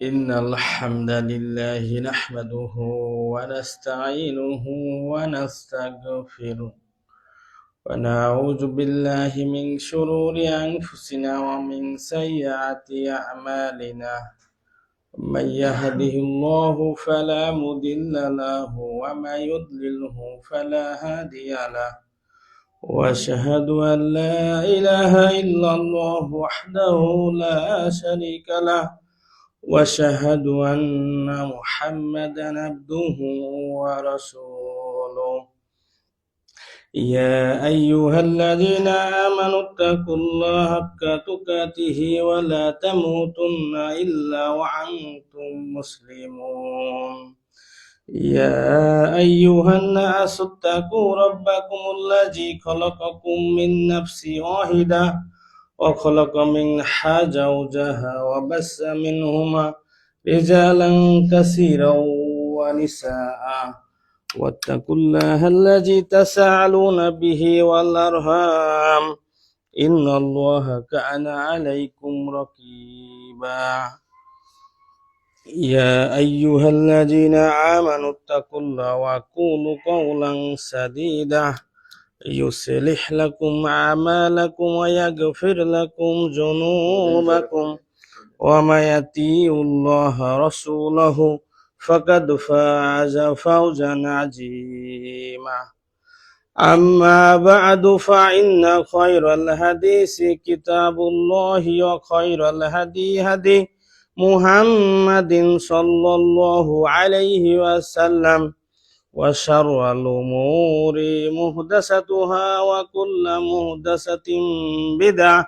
إن الحمد لله نحمده ونستعينه ونستغفره ونعوذ بالله من شرور أنفسنا ومن سيئات أعمالنا. من يهده الله فلا مضل له ومن يضلله فلا هادي له. وأشهد أن لا إله إلا الله وحده لا شريك له، وأشهد أن محمدا عبده ورسوله. يا أيها الذين آمنوا اتقوا الله حق تقاته ولا تموتن إلا وأنتم مسلمون. يا أيها الناس اتقوا ربكم الذي خلقكم من نفس واحدة وخلق منها زوجها وبث منهما رجالا كثيرا ونساء، واتقوا الله الذي تساءلون به والأرحام إن الله كان عليكم رقيبا. يا أيها الذين آمنوا اتقوا الله وقولوا قولا سديدا يصلح لكم أعمالكم ويغفر لكم ذنوبكم، ومن يطع الله ورسوله فقد فاز فوزا عظيما. أما بعد فإن خير الحديث كتاب الله وخير الهدي هدي محمد صلى الله عليه وسلم، وشر الأمور محدثاتها وكل محدثة بدعة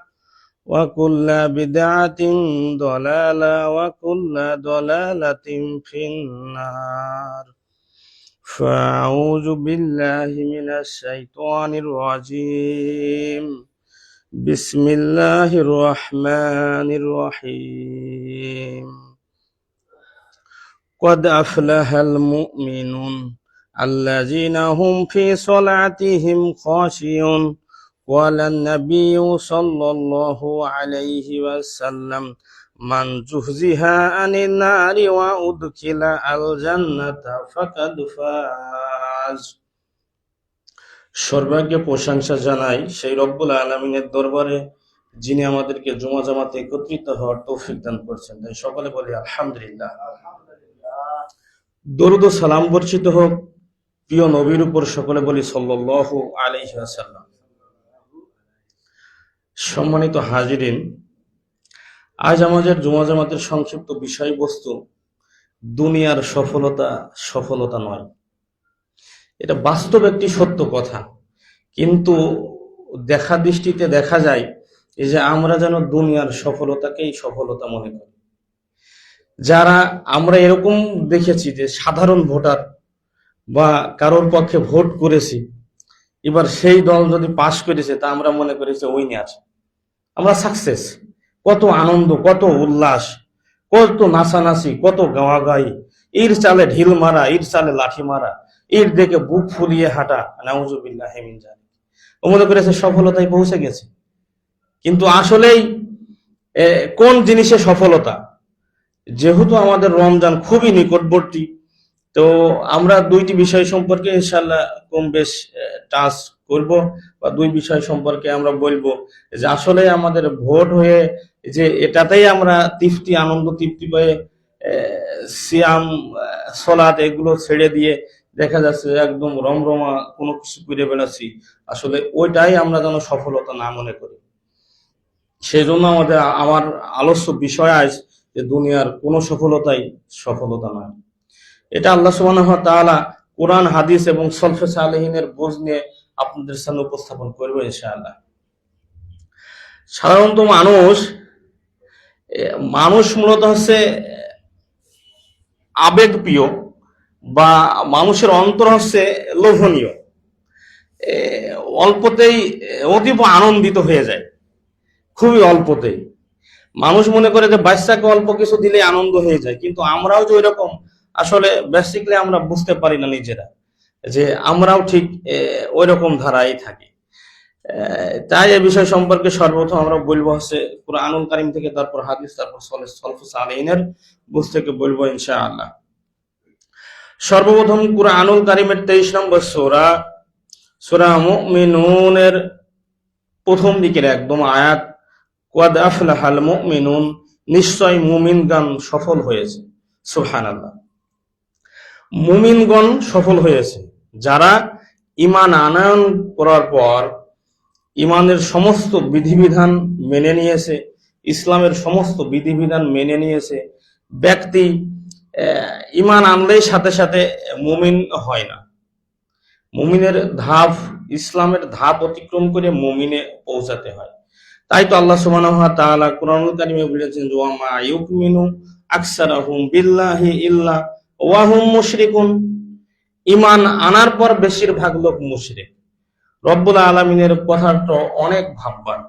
وكل بدعة ضلالة وكل ضلالة في النار. فأعوذ بالله من الشيطان الرجيم. بسم الله الرحمن الرحيم. قد أفلح المؤمنون الذين هم في صلاتهم خاشعون. قال النبي صلى الله عليه وسلم: من زحزح عن النار وأدخل الجنة فقد فاز। সর্বাগ্যে প্রশংসা জানাই সেই রব্বুল আলামিনের দরবারে, যিনি আমাদেরকে জুমা জামাতে একত্রিত হওয়ার তৌফিক দান করছেন। তাই সকলে বলি আলহামদুলিল্লাহ। দরুদ ও সালাম বর্ষিত হোক প্রিয় নবীর উপর, সকলে বলি সাল্লাল্লাহু আলাইহি ওয়াসাল্লাম। সম্মানিত হাজিরিন, আজ আমাদের জুমা জামাতের সংক্ষিপ্ত বিষয়বস্তু দুনিয়ার সফলতা নয়। এটা বাস্তব একটি সত্য কথা, কিন্তু দেখা দৃষ্টিতে দেখা যায় এই যে আমরা যেন দুনিয়ার সফলতাকেই সফলতা মনে করি। যারা আমরা এরকম দেখেছি যে সাধারণ ভোটার বা কারোর পক্ষে ভোট করেছি, এবার সেই দল যদি পাশ করেছে তা আমরা মনে করেছি উইনার, আমরা সাকসেস। কত আনন্দ, কত উল্লাস, কত নাচানাচি, কত গাওয়াগাই, ইর চালে ঢিল মারা, ইর চালে লাঠি মারা, ইর দেখে বুক ফুলিয়ে হাঁটা, নাউজুবিল্লাহি মিন যালিক। ও মনে করেছে সফলতায় পৌঁছে গেছে। কিন্তু আসলেই কোন জিনিসে সফলতা? যেহেতু আমাদের রমজান খুবই নিকটবর্তী, তো আমরা দুইটি বিষয় সম্পর্কে ইনশাআল্লাহ কম বেশ টাচ করব, বা দুই বিষয় সম্পর্কে আমরা বলবো যে আসলে আমাদের ভোট হয়ে যে এটাতেই আমরা তৃপ্তি, আনন্দ, তৃপ্তি পেয়ে সিয়াম, সালাত এগুলো ছেড়ে দিয়ে দেখা যাচ্ছে একদম রমরমা কোনো কিছু করে বেড়াচ্ছি, আসলে ওইটাই আমরা যেন সফলতা না মনে করি। সেই জন্য আমার আলোচ্য বিষয় আজ যে দুনিয়ার কোনো সফলতাই সফলতা নয়। এটা আল্লাহ সুবহানাহু ওয়া তাআলা কোরআন, হাদিস এবং সলফে সালেহিনের বোঝ নিয়ে আপনাদের সামনে উপস্থাপন করবো ইনশাআল্লাহ। সাধারণত মানুষ মূলত হচ্ছে আবেগপ্রিয়, বা মানুষের অন্তর হচ্ছে লোভনীয়। অল্পতেই অতীব আনন্দিত হয়ে যায়, খুবই অল্পতেই। মানুষ মনে করে যে বাচ্চাকে অল্প কিছু দিলে আনন্দ হয়ে যায়, কিন্তু আমরাও যে ওইরকম, আসলে বেসিক্যালি আমরা বুঝতে পারি না নিজেরা যে আমরাও ঠিক ওই রকম ধারায় থাকি। তাই এই বিষয় সম্পর্কে সর্বপ্রথম আমরা বলবো হচ্ছে কুরআনুল কারীম থেকে, তারপর হাদিস, তারপর সালাফুস সালেহিনের বুঝ থেকে বলবো ইনশাআল্লাহ। সর্বপ্রথম কুরআনুল কারীমের 23 নম্বর সূরা, সূরা মুমিনুনের প্রথম দিকের একদম আয়াত, কোয়াদ আফলাহাল মুমিনুন, নিশ্চয় মুমিনগণ সফল হয়েছে। সুবহানাল্লাহ। মুমিনগণ সফল হয়েছে যারা ঈমান আনয়ন করার পর ঈমানের সমস্ত বিধিবিধান মেনে নিয়েছে, ইসলামের সমস্ত বিধিবিধান মেনে নিয়েছে। ব্যক্তি ঈমান আনলেই সাথে সাথে মুমিন হয় না। মুমিনের ধাপ, ইসলামের ধাপ অতিক্রম করে মুমিনে পৌঁছাতে হয়। তাই তো আল্লাহ সুবহানাহু ওয়া তাআলা কুরআনুল কারীমে বলেছেন, ওয়া মা ইউমিনু আকসারুহুম বিল্লাহি ইল্লা ওয়া হুম মুশরিকুন। ঈমান আনার পর বেশিরভাগ লোক মুশরিক। রব্বুল আলামিনের কথাটা অনেক ভাববার।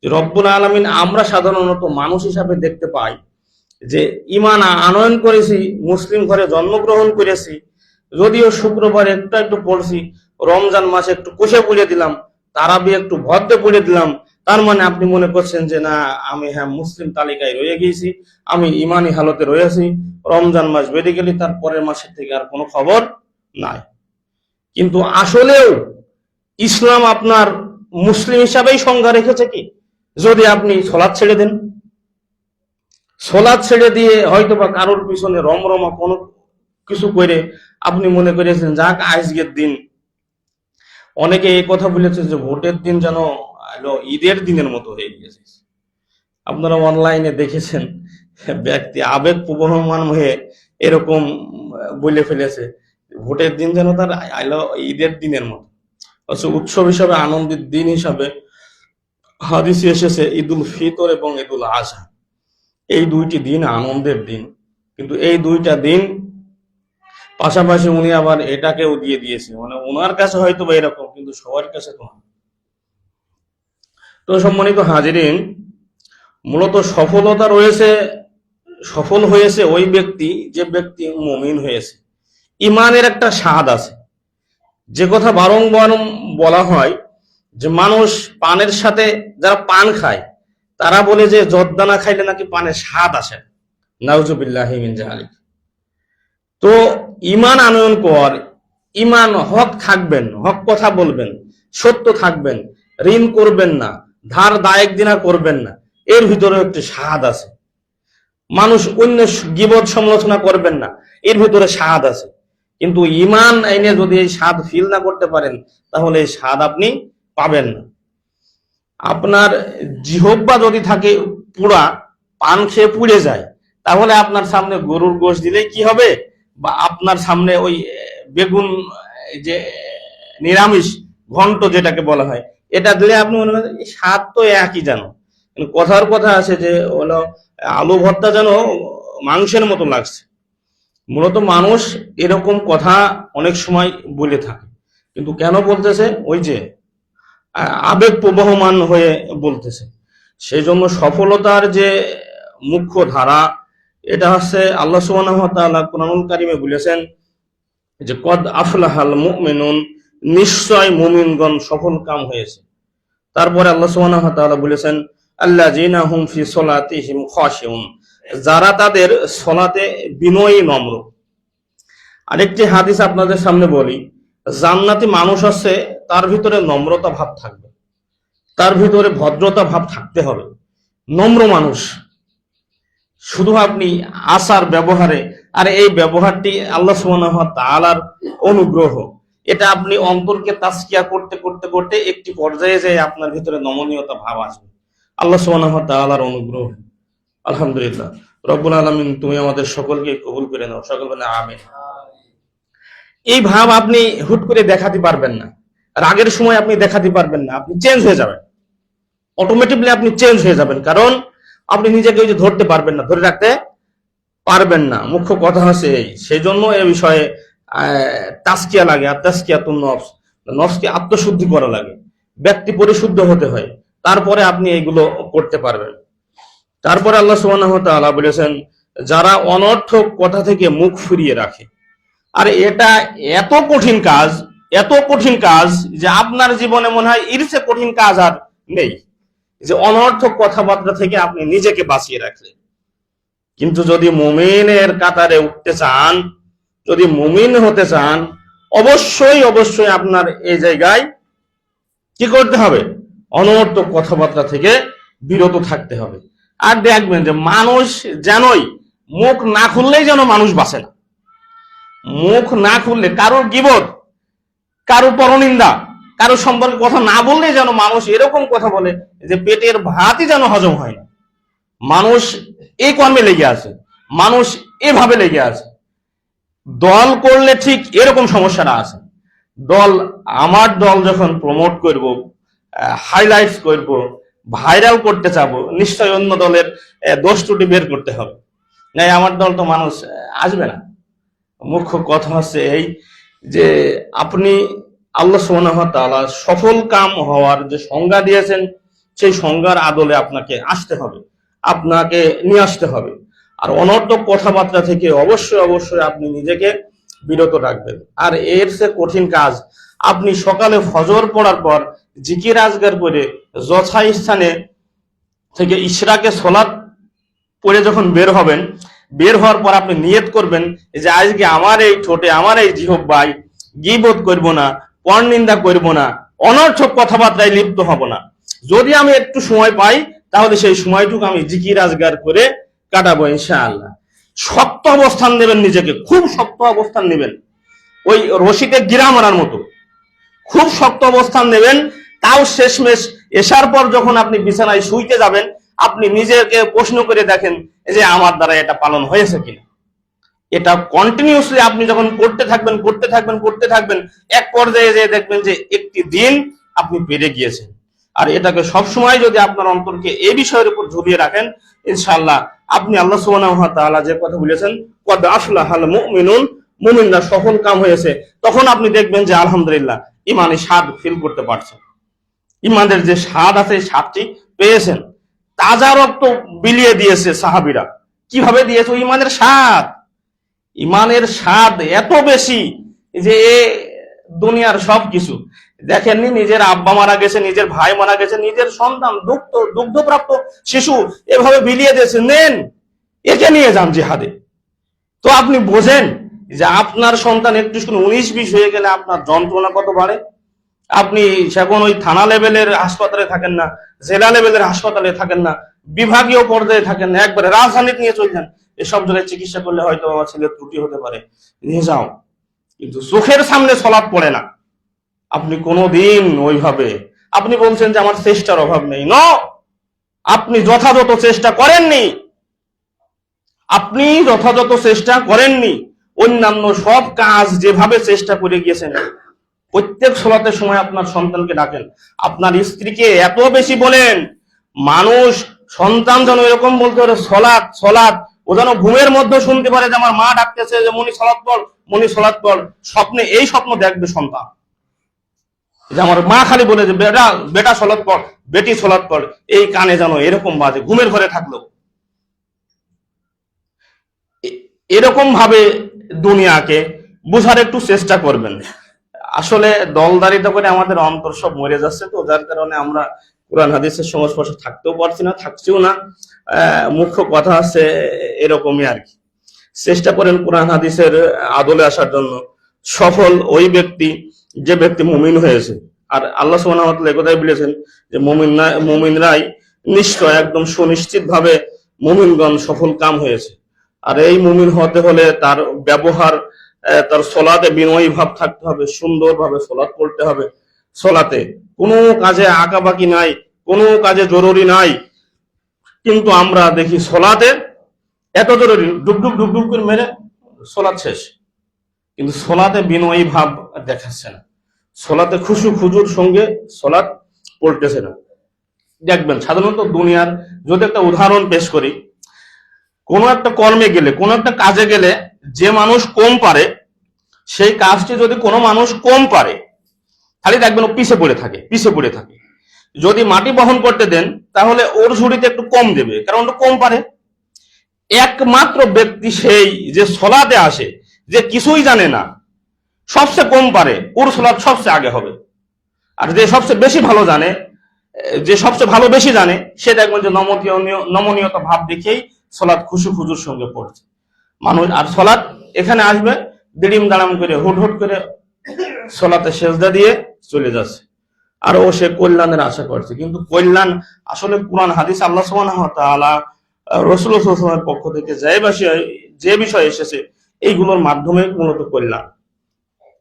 রব্বুল আলামিন আমরা সাধারণত মানুষ হিসাবে দেখতে পাই যে ঈমান আনয়ন করেছি, মুসলিম ঘরে জন্মগ্রহণ করেছি, যদিও শুক্রবার একটু একটু পড়ছি, রমজান মাসে একটু কোষে পড়ে দিলাম, তারাবি একটু ভদ্রে পড়ে দিলাম, তার মানে আপনি মনে করছেন যে না, আমি হ্যাঁ মুসলিম তালিকায় রয়ে গিয়েছি, আমি ইমানি হালতে রয়েছি। রমজান মাস বেড়ে গেলে তার পরের মাসের থেকে আর কোনো খবর নাই। কিন্তু আসলেও ইসলাম আপনার মুসলিম হিসাবেই সংজ্ঞা রেখেছে কি? যদি আপনি সলাৎ ছেড়ে দেন, সলাৎ ছেড়ে দিয়ে হয়তো বা কারোর পিছনে রমরমা কোনো কিছু করে আপনি মনে করেছেন যাক আজকের দিন, অনেকে এই কথা বলেছে যে ভোটের দিন যেন ঈদের দিনের মতো হয়ে গিয়েছে। আপনারা অনলাইনে দেখেছেন ব্যক্তি আবেগ প্রবহমান হয়ে এরকম বলে ফেলেছে, ভোটের দিন যেন তার ঈদের দিনের মতো। উৎসব হিসাবে, আনন্দের দিন হিসাবে হাদিসে এসেছে ঈদুল ফিতর এবং ঈদুল আজহা, এই দুইটি দিন আনন্দের দিন। কিন্তু এই দুইটা দিন পাশাপাশি উনি আবার এটাকেও দিয়ে দিয়েছে, মানে ওনার কাছে হয়তো বা এরকম, কিন্তু সবার কাছে তো না। তো সম্মানিত হাজিরিন, মূলত সফলতা রয়েছে, সফল হয়েছে ওই ব্যক্তি যে ব্যক্তি মুমিন হয়েছে। ইমানের একটা স্বাদ আছে, যে কথা বারংবার বলা হয় যে মানুষ পানের সাথে, যারা পান খায় তারা বলে যে জর্দানা খাইলে নাকি পানের স্বাদ আসে। নাউজুবিল্লাহি মিন যালিক। তো ইমান আনয়ন কর, ইমান হক থাকবেন, হক কথা বলবেন, সত্য থাকবেন, ঋণ করবেন না, ধার দায়েক দিনা করবেন না, এর ভিতরে একটি স্বাদ আছে। মানুষ অন্য গীবত সমালোচনা করবেন না, এর ভিতরে স্বাদ আছে। কিন্তু ইমান এনে যদি এই স্বাদ ফিল না করতে পারেন, তাহলে এই স্বাদ আপনি পাবেন না। আপনার জিহ্বা যদি থাকে পুরা, পান খেয়ে পুড়ে যায়, তাহলে আপনার সামনে গরুর গোশত দিলে কি হবে, বা আপনার সামনে ওই বেগুন, যে নিরামিষ ঘন্ট যেটাকে বলা হয়, এটা দিলে আপনি মনে করেন স্বাদ তো একই যেন। কথার কথা আছে যে হলো আলু ভর্তা যেন মাংসের মতো লাগছে। মূলত মানুষ এরকম কথা অনেক সময় বলে থাকে, কিন্তু কেন বলতেছে? ওই যে আবেগ প্রবহমান হয়ে বলতেছে। সেই জন্য সফলতার যে মুখ্য ধারা, এটা হচ্ছে আল্লাহ সুবহানাহু ওয়া তাআলা কুরআনুল কারীমে বলেছেন যে কদ আফলাহাল মুমিনুন, নিশ্চয় মুমিনগণ সফল কাম হয়েছে। তারপরে আল্লাহ সুবহানাহু ওয়া তাআলা বলেছেন আল্লাযীনা হুম ফি সলাতিহিম খাশিউন, যারা তাদের সলাতে বিনয়ী নম্র। আরেকটি হাদিস আপনাদের সামনে বলি, জান্নাতি মানুষ আছে, তার ভিতরে নম্রতা ভাব থাকবে, তার ভিতরে ভদ্রতা ভাব থাকতে হবে, নম্র মানুষ। শুধু আপনি আচার ব্যবহারে, আর এই ব্যবহারটি আল্লাহ সুবহানাহু ওয়া তাআলার অনুগ্রহ, এটা আপনি অন্তরকে তাজকিয়া করতে করতে করতে একটি পর্যায়ে যায় আপনার ভিতরে নমনীয়তা ভাব আসবে, আল্লাহ সুবহানাহু ওয়া তাআলার অনুগ্রহ। আলহামদুলিল্লাহ। রব্বুল আলামিন তুমি আমাদের সকলকে কবুল করে নাও, সকল বলে আমিন। এই ভাব আপনি হুট করে দেখাতে পারবেন না, রাগের সময় আপনি দেখাতে পারবেন না, আপনি চেঞ্জ হয়ে যাবেন, অটোমেটিকলি আপনি চেঞ্জ হয়ে যাবেন, কারণ আপনি নিজেকে ওই যে ধরতে পারবেন না, ধরে রাখতে পারবেন না। মুখ্য কথা হচ্ছে এই, সেই জন্য এই বিষয়ে তাজকিয়া লাগে, আর তাজকিয়াতুন নফস, নফসকে আত্মশুদ্ধি করা লাগে, ব্যক্তি পরিশুদ্ধ হতে হয়, তারপরে আপনি এইগুলো করতে পারবেন। তারপরে আল্লাহ সুবহানাহু ওয়া তাআলা বলেছেন যারা অনর্থক কথা থেকে মুখ ফিরিয়ে রাখে। আর এটা এত কঠিন কাজ এত কঠিন কাজ যে আপনার জীবনে মনে হয় এর চেয়ে কঠিন কাজ আর নেই, যে অনর্থক কথাবার্তা থেকে আপনি নিজেকে বাঁচিয়ে রাখলেন। কিন্তু যদি মুমিনের কাতারে উঠতে চান, যদি মুমিন হতে চান, অবশ্যই অবশ্যই আপনার এই জায়গায় কি করতে হবে? অনর্থক কথাবার্তা থেকে বিরত থাকতে হবে। আর দেখবেন যে মানুষ যেনই মুখ না খুললেই যেন মানুষ বাঁচে না। মুখ না খুললে কারোর গীবত, কারো পরনিন্দা, কারো সম্পর্কে কথা না বললেই যেন মানুষ এরকম কথা বলে যে পেটের ভাতই যেন হজম হয় না। মানুষ এই কর্মে লেগে আছে, মানুষ এভাবে লেগে আছে। দল করলে ঠিক এরকম সমস্যাটা আছে। দল, আমার দল যখন প্রমোট করব, হাইলাইটস করব, ভাইরাল করতে চাবো, নিশ্চয় অন্য দলের দোষ ত্রুটি বের করতে হবে, নাই আমার দল তো মানুষ আসবে না। মুখ্য কথা হচ্ছে এই যে আপনি আল্লাহ সুবহানাহু ওয়া তাআলা সফল কাম হওয়ার যে সংজ্ঞা দিয়েছেন, সেই সংজ্ঞার আদলে আপনাকে আসতে হবে, আপনাকে নিয়ে আসতে হবে। আর অনর্থক কথাবার্তা থেকে অবশ্যই অবশ্যই আপনি নিজেকে বিরত রাখবেন। আর এর চেয়ে কঠিন কাজ, আপনি সকালে ফজর পড়ার পর জিকির আজগার করে যথাস্থানে থেকে ইশরাকে সালাত পড়ে যখন বের হবেন, বের হওয়ার পর আপনি নিয়ত করবেন যে আজকে আমার এই ঠোঁটে, আমার এই জিহ্বায় গীবত করব না, পরনিন্দা করব না, অনর্থক কথাবার্তায় লিপ্ত হব না। যদি আমি একটু সময় পাই তাহলে সেই সময়টুকু আমি জিকির আজগার করে কাটাবো ইনশাআল্লাহ। শক্ত অবস্থান নেবেন, নিজেকে খুব শক্ত অবস্থান নেবেন, ওই রশিতে গিরা মারার মতো খুব শক্ত অবস্থান নেবেন। তাও শেষমেশ এসার পর যখন আপনি বিছানায় শুইতে যাবেন, আপনি নিজেকে প্রশ্ন করে দেখেন যে আমার দ্বারা এটা পালন হয়েছে কিনা। এটা কন্টিনিউসলি আপনি যখন করতে থাকবেন করতে থাকবেন করতে থাকবেন, এক পর্যায়ে যে দেখবেন যে একটি দিন আপনি পেরে গিয়েছেন। আর এটাকে সবসময় যদি আপনার অন্তরকে এই বিষয়ের উপর ঝুলিয়ে রাখেন, ইনশাআল্লাহ আপনি আল্লাহ সুবহানাহু ওয়া তাআলা যে কথা বলেছেন, কদ আফলাহাল মুমিনুন, মুমিনরা সফল কাম হয়েছে, তখন আপনি দেখবেন যে আলহামদুলিল্লাহ ইমানি স্বাদ ফিল করতে পারছেন। ইমানের যে স্বাদ আছে, স্বাদটি পেয়েছেন। তাজা রক্ত বিলিয়ে দিয়েছে সাহাবীরা। কিভাবে দিয়েছে? ইমানের স্বাদ। ইমানের স্বাদ এত বেশি যে দুনিয়ার সবকিছু দেখেননি, নিজের আব্বা মারা গেছে, নিজের ভাই মারা গেছে, নিজের সন্তান দুগ্ধপ্রাপ্ত শিশু এভাবে বিলিয়ে দিয়েছে, নেন একে নিয়ে যান জিহাদে। তো আপনি বোঝেন যে আপনার সন্তান একটু 19-20 হয়ে গেলে আপনার যন্ত্রণা কত বাড়ে। আপনি সেখন ওই থানা লেভেলের হাসপাতালে থাকেন না, জেলা লেভেলের হাসপাতালে থাকেন না, বিভাগীয় পর্যায়ে থাকেন না, একবারে রাজধানীতে নিয়ে চলে যান। এসব জায়গায় চিকিৎসা করলে হয়তো আমার ছেলের ত্রুটি হতে পারে, নিয়ে যাও। কিন্তু চোখের সামনে সলাৎ পড়ে না। আপনি কোনোদিন ওইভাবে, আপনি বলছেন যে আমার চেষ্টার অভাব নেই, ন, আপনি যথাযথ চেষ্টা করেননি। আপনি যথাযথ চেষ্টা করেননি। অন্যান্য সব কাজ যেভাবে চেষ্টা করে গিয়েছেন, প্রত্যেক সলাতের সময় আপনার সন্তানকে ডাকেন, আপনার স্ত্রীকে এত বেশি বলেন, মানুষ সন্তান যেন এরকম বলতে পারে সলাৎ সলাৎ, ও যেন ঘুমের মধ্যে শুনতে পারে যে আমার মা ডাকতেছে যে মনি সলাৎ পড়, মনি সলাৎ পড়। স্বপ্নে এই স্বপ্ন দেখবে সন্তান, যে আমার মা খালি বলে যে বেটা বেটা সলাৎ পড়, বেটি সলাৎ পড়, এই কানে যেন এরকম বাজে ঘুমের ঘরে থাকলো। এরকম ভাবে দুনিয়াকে বুঝার একটু চেষ্টা করবেন। আসলে দলদারিতা করে আমাদের অন্তর সব মরে যাচ্ছে, তো যার কারণে আমরা কোরআন হাদিসের সংস্পর্শে থাকতেও পারছি না, থাকছিও না। মুখ্য কথা আছে এরকমই আর কি। চেষ্টা করেন কোরআন হাদিসের আদলে আসার জন্য। সফল ওই ব্যক্তি যে ব্যক্তি মুমিন হয়েছে। আর আল্লাহ সুবহানাহু ওয়া তাআলা একথাই বলেছেন যে মুমিনরাই নিশ্চয় একদম সুনিশ্চিত ভাবে মুমিনগণ সফল কাম হয়েছে। আর এই মুমিন হতে হলে তার ব্যবহার, তার সলাতে বিনয়ী ভাব থাকতে হবে, সুন্দরভাবে সলাত করতে হবে। সলাতে কোনো কাজে আঁকাবাকি নাই, কোনো কাজে জরুরি নাই। কিন্তু আমরা দেখি সলাতে এত জরুরি, ডুবডুব ডুবডুব করে মেরে সলাত শেষ, কিন্তু সলাতে বিনয়ী ভাব দেখাচ্ছে না, সলাতে খুশু খুজুর সঙ্গে সলাত পড়তেছে না। দেখবেন সাধারণত দুনিয়ার, যদি একটা উদাহরণ পেশ করি, কোনো একটা কর্মে গেলে, কোনো একটা কাজে গেলে যে মানুষ কম পারে, সেই কাজটি যদি কোনো মানুষ কম পারে, খালি দেখবেন ও পিছে পড়ে থাকে, পিছে পড়ে থাকে। যদি মাটি বহন করতে দেন তাহলে ওর ঝুড়িতে একটু কম দেবে, কারণ ও কম পারে। একমাত্র ব্যক্তি সেই যে সলাতে আসে, যে কিছুই জানে না, সবচেয়ে কম পারে ওর সালাত সবচেয়ে আগে হবে। আর যে সবচেয়ে বেশি ভালো জানে, যে সবচেয়ে ভালো বেশি জানে, সে দেখবেন যে নমনীয়তা ভাব দেখেই সালাত খুশু খুজুর সঙ্গে পড়ছে মানুষ। আর সালাত এখানে আসবে দিড়িম দাড়াম করে হুট হুট করে সালাতে সেজদা দিয়ে চলে যাচ্ছে, আর ও সে কল্যাণের আশা করছে। কিন্তু কল্যাণ আসলে কোরআন হাদিস আল্লাহ সুবহানাহু ওয়া তাআলা রাসূলুল্লাহ সাল্লাল্লাহু আলাইহি ওয়াসাল্লামের পক্ষ থেকে যে বিষয় এসেছে এইগুলোর মাধ্যমে মূলত কল্যাণ।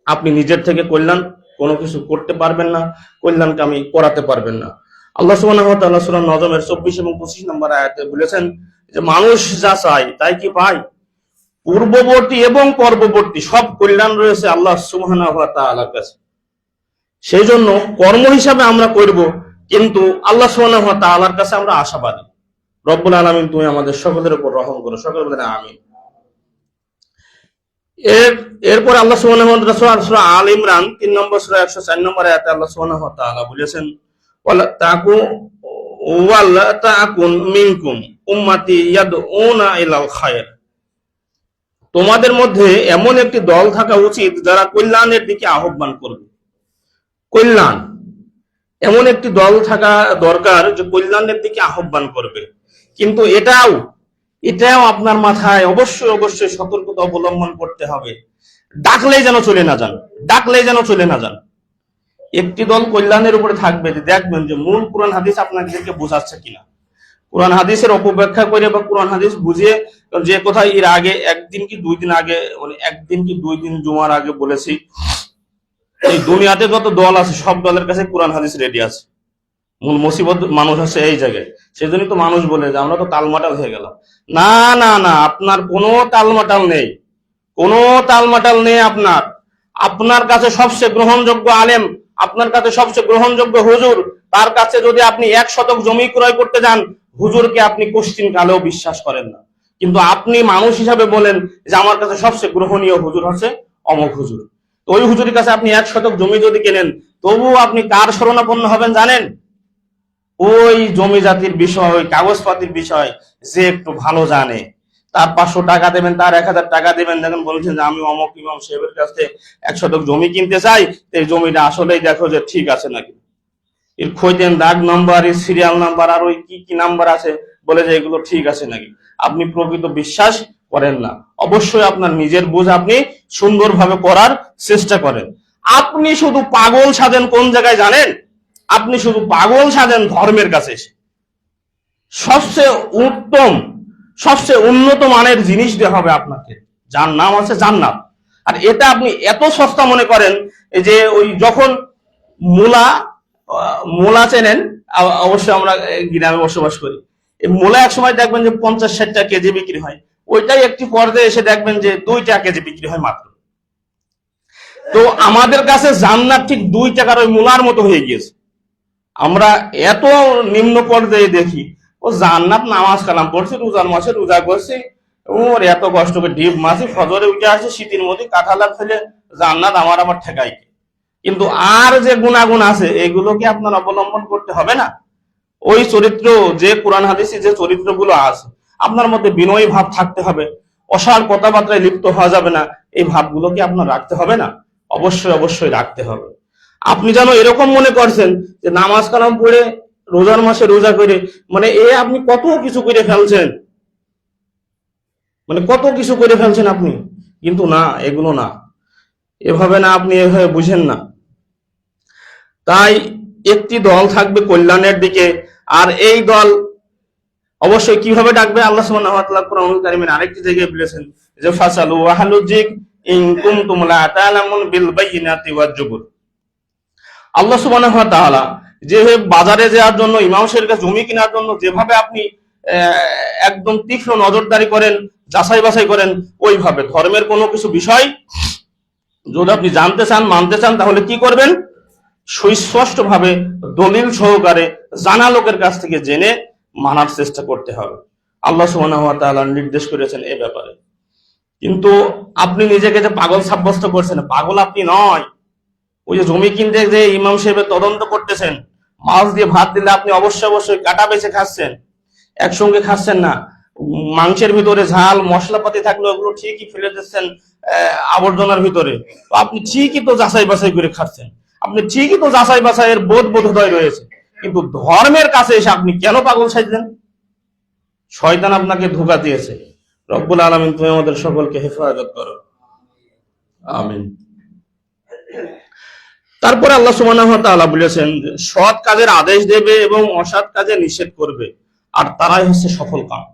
আপনি নিজের থেকে কল্যাণ কোনো কিছু করতে পারবেন না, কল্যাণকে আমি করাতে পারবেন না। আল্লাহ সুবহানাহু ওয়া তাআলা সূরা নজমের 24 এবং 25 নম্বর আয়াতে বলেছেন যে মানুষ যা চায় তাই কি পায়? পূর্ববর্তী এবং পরবর্তী সব কল্যাণ রয়েছে আল্লাহ সুবহানাহু ওয়া তাআলার কাছে। সেই জন্য কর্ম হিসাবে আমরা করব, কিন্তু আল্লাহ সুবহানাহু ওয়া তাআলার কাছে আমরা আশাবাদী। রব্বুল আলামিন তুমি আমাদের সকলের উপর রহম করো, সকলে বলেন আমিন। এরপর আল্লাহ সুবহানাহু ওয়া তাআলা সূরা আল ইমরান 3 নম্বর সূরা 104 নম্বর আয়াতে আল্লাহ সুবহানাহু ওয়া তাআলা বলেছেন ওয়ালা তাকুন মিনকুম উম্মতি ইয়াদউনা ইলাল খায়র, তোমাদের মধ্যে এমন একটি দল থাকা উচিত যারা কল্যাণের দিকে আহ্বান করবে। কল্যাণ, এমন একটি দল থাকা দরকার যে কল্যাণের দিকে আহ্বান করবে। কিন্তু এটাও আপনার মাথায় অবশ্যই সতর্কতা অবলম্বন করতে হবে। ডাকলেই যেন চলে না যান। একটি দল কল্যাণের উপরে থাকবে, দেখবেন যে মূল কোরআন হাদিস আপনাদেরকে বোঝাচ্ছে কিনা। কোরআন হাদিসের অপব্যাখ্যা করে বা কোরআন হাদিস বুঝিয়ে, যে কোথায় এর আগে একদিন কি দুই দিন জুমার আগে বলেছি, এই দুনিয়াতে যত দল আছে সব দলের কাছে কোরআন হাদিস রেডি আছে। মূল মুসিবত মানুষ আছে এই জায়গায়। সেজন্যই তো মানুষ বলে যে আমরা তো তালমাটাল হয়ে গেলাম। না, আপনার কোনো তালমাটাল নেই। আপনার কাছে সবচেয়ে গ্রহণযোগ্য আলেম, আপনার কাছে সবচেয়ে গ্রহণযোগ্য হুজুর, তার কাছে যদি আপনি 1 শতক জমি ক্রয় করতে যান, হুজুরকে আপনি কোশ্চিন কালেও বিশ্বাস করেন না। কিন্তু আপনি মানুষ হিসাবে বলেন যে আমার কাছে সবচেয়ে গ্রহণীয় হুজুর হচ্ছে অমুক হুজুর। তো ওই হুজুরের কাছে আপনি 1 শতক জমি যদি কেনেন, তবুও আপনি কার শরণাপন্ন হবেন জানেন? ওই জমি জাতির বিষয়, ওই কাগজপাতির বিষয় যে একটু ভালো জানে, তার 500 টাকা দেবেন, তার 1000 টাকা দেবেন, দেখেন বলছেন যে আমি অমুক ইমাম সাহেবের কাছে 1 শতক জমি কিনতে চাই, এই জমিটা আসলেই দেখো যে ঠিক আছে নাকি। এর খোঁজ দেন, দাগ নাম্বার, এর সিরিয়াল নাম্বার, আর ওই কি নাম্বার আছে, বলে যে এগুলো ঠিক আছে নাকি। আপনি প্রকৃত বিশ্বাস করেন না। অবশ্যই আপনার নিজের বুঝ আপনি সুন্দরভাবে করার চেষ্টা করেন। আপনি শুধু পাগল সাজেন কোন জায়গায় জানেন? আপনি শুধু পাগল সাজেন ধর্মের কাছে এসে। সবচেয়ে উত্তম, সবচেয়ে উন্নত মানের জিনিস দেওয়া হবে আপনাকে, যার নাম আছে জান্নাত। আর এটা আপনি এত সস্তা মনে করেন যে ওই যখন মূলা চেনেন, অবশ্যই আমরা গ্রামে বসবাস করি, এই মূলা এক সময় দেখবেন যে 50-60 টাকা কেজি বিক্রি হয়, ওইটাই একটি পর্যায়ে এসে দেখবেন যে 2 টাকা কেজি বিক্রি হয় মাত্র। তো আমাদের কাছে জান্নাত ঠিক 2 টাকার ওই মূলার মতো হয়ে গিয়েছে। আমরা এত নিম্ন পর্যায়ে দেখি, ও জান্নাত নামাজ কালাম পড়ছে, রোজার মাসে রোজা করছে, ওর এত কষ্ট করে ডিপ মাসে ফজরে উঠে আসে, শীতের মধ্যে কাঁঠালা ফেলে জান্নাত আমার ঠেকাই। কিন্তু আর যে গুণাগুণ আছে এগুলোকে আপনার অবলম্বন করতে হবে না। ওই চরিত্র, যে কোরআন হাদিসে যে চরিত্রগুলো আছে, আপনার মধ্যে বিনয়ী ভাব থাকতে হবে, অসার কথাবার্তায় লিপ্ত হওয়া যাবে না। এই ভাবগুলোকে আপনার রাখতে হবে না, অবশ্যই রাখতে হবে। আপনি যেন এরকম মনে করছেন যে নামাজ কালাম পড়ে রোজার মাসে রোজা করে মানে আপনি কত কিছু করে ফেলছেন, আপনি। কিন্তু না, এগুলো না, এভাবে না, আপনি এভাবে বুঝেন না। তাই একটি দল থাকবে কল্যাণের দিকে, আর এই দল অবশ্যই কিভাবে ডাকবে? আল্লাহ সুবহানাহু ওয়া তাআলা কোরআনুল কারীমের আরেকটি জায়গায় বলেছেন যে ফাসালু আহলু যিক ইন কুনতুম লা তা'লামুন বিল বায়িনাতি ওয়াজ জুবুর। আল্লাহ সুবহানাহু ওয়া তাআলা যে বাজারে যাওয়ার জন্য, ইমাম সাহেবের কাছে জমি কেনার জন্য যেভাবে আপনি একদম তীক্ষ্ণ নজরদারি করেন, যাচাই বাছাই করেন, ওইভাবে ধর্মের কোনো কিছু বিষয় যদি আপনি জানতে চান, মানতে চান, তাহলে কি করবেন? সুস্পষ্ট ভাবে দলিল সহকারে জানা লোকের কাছ থেকে জেনে মানার চেষ্টা করতে হবে। আল্লাহ সুবহানাহু ওয়া তাআলা নির্দেশ করেছেন এ ব্যাপারে। কিন্তু আপনি নিজেকে যে পাগল সাব্যস্ত করছেন, পাগল আপনি নয়। ওই যে জমি কিনতে যে ইমাম সাহেবের তদন্ত করতেছেন, মাছ দিয়ে ভাত দিলে আপনি অবশ্যই কাটা বেছে খাচ্ছেন, একসঙ্গে খাচ্ছেন না। মাংসের ভিতরে ঝাল মশলাপাতি থাকলে ওগুলো ঠিকই ফেলে দিচ্ছেন আবর্জনার ভিতরে। তো আপনি ঠিকই তো যাচাই বাছাই করে খাচ্ছেন, আপনি ঠিকই তো যাচাই বাছাইয়ের বোধোদয় রয়েছে, কিন্তু ধর্মের কাছে এসে আপনি কেন পাগল সাজলেন? শয়তান আপনাকে ধোঁকা দিয়েছে। রব্বুল আলামিন তুমি আমাদের সকলকে হেফাজত করো, আমিন। তারপরে আল্লাহ সুবহানাহু ওয়া তাআলা বলেছেন সৎ কাজের আদেশ দেবে এবং অসৎ কাজে নিষেধ করবে, আর তারাই হচ্ছে সফল কাম।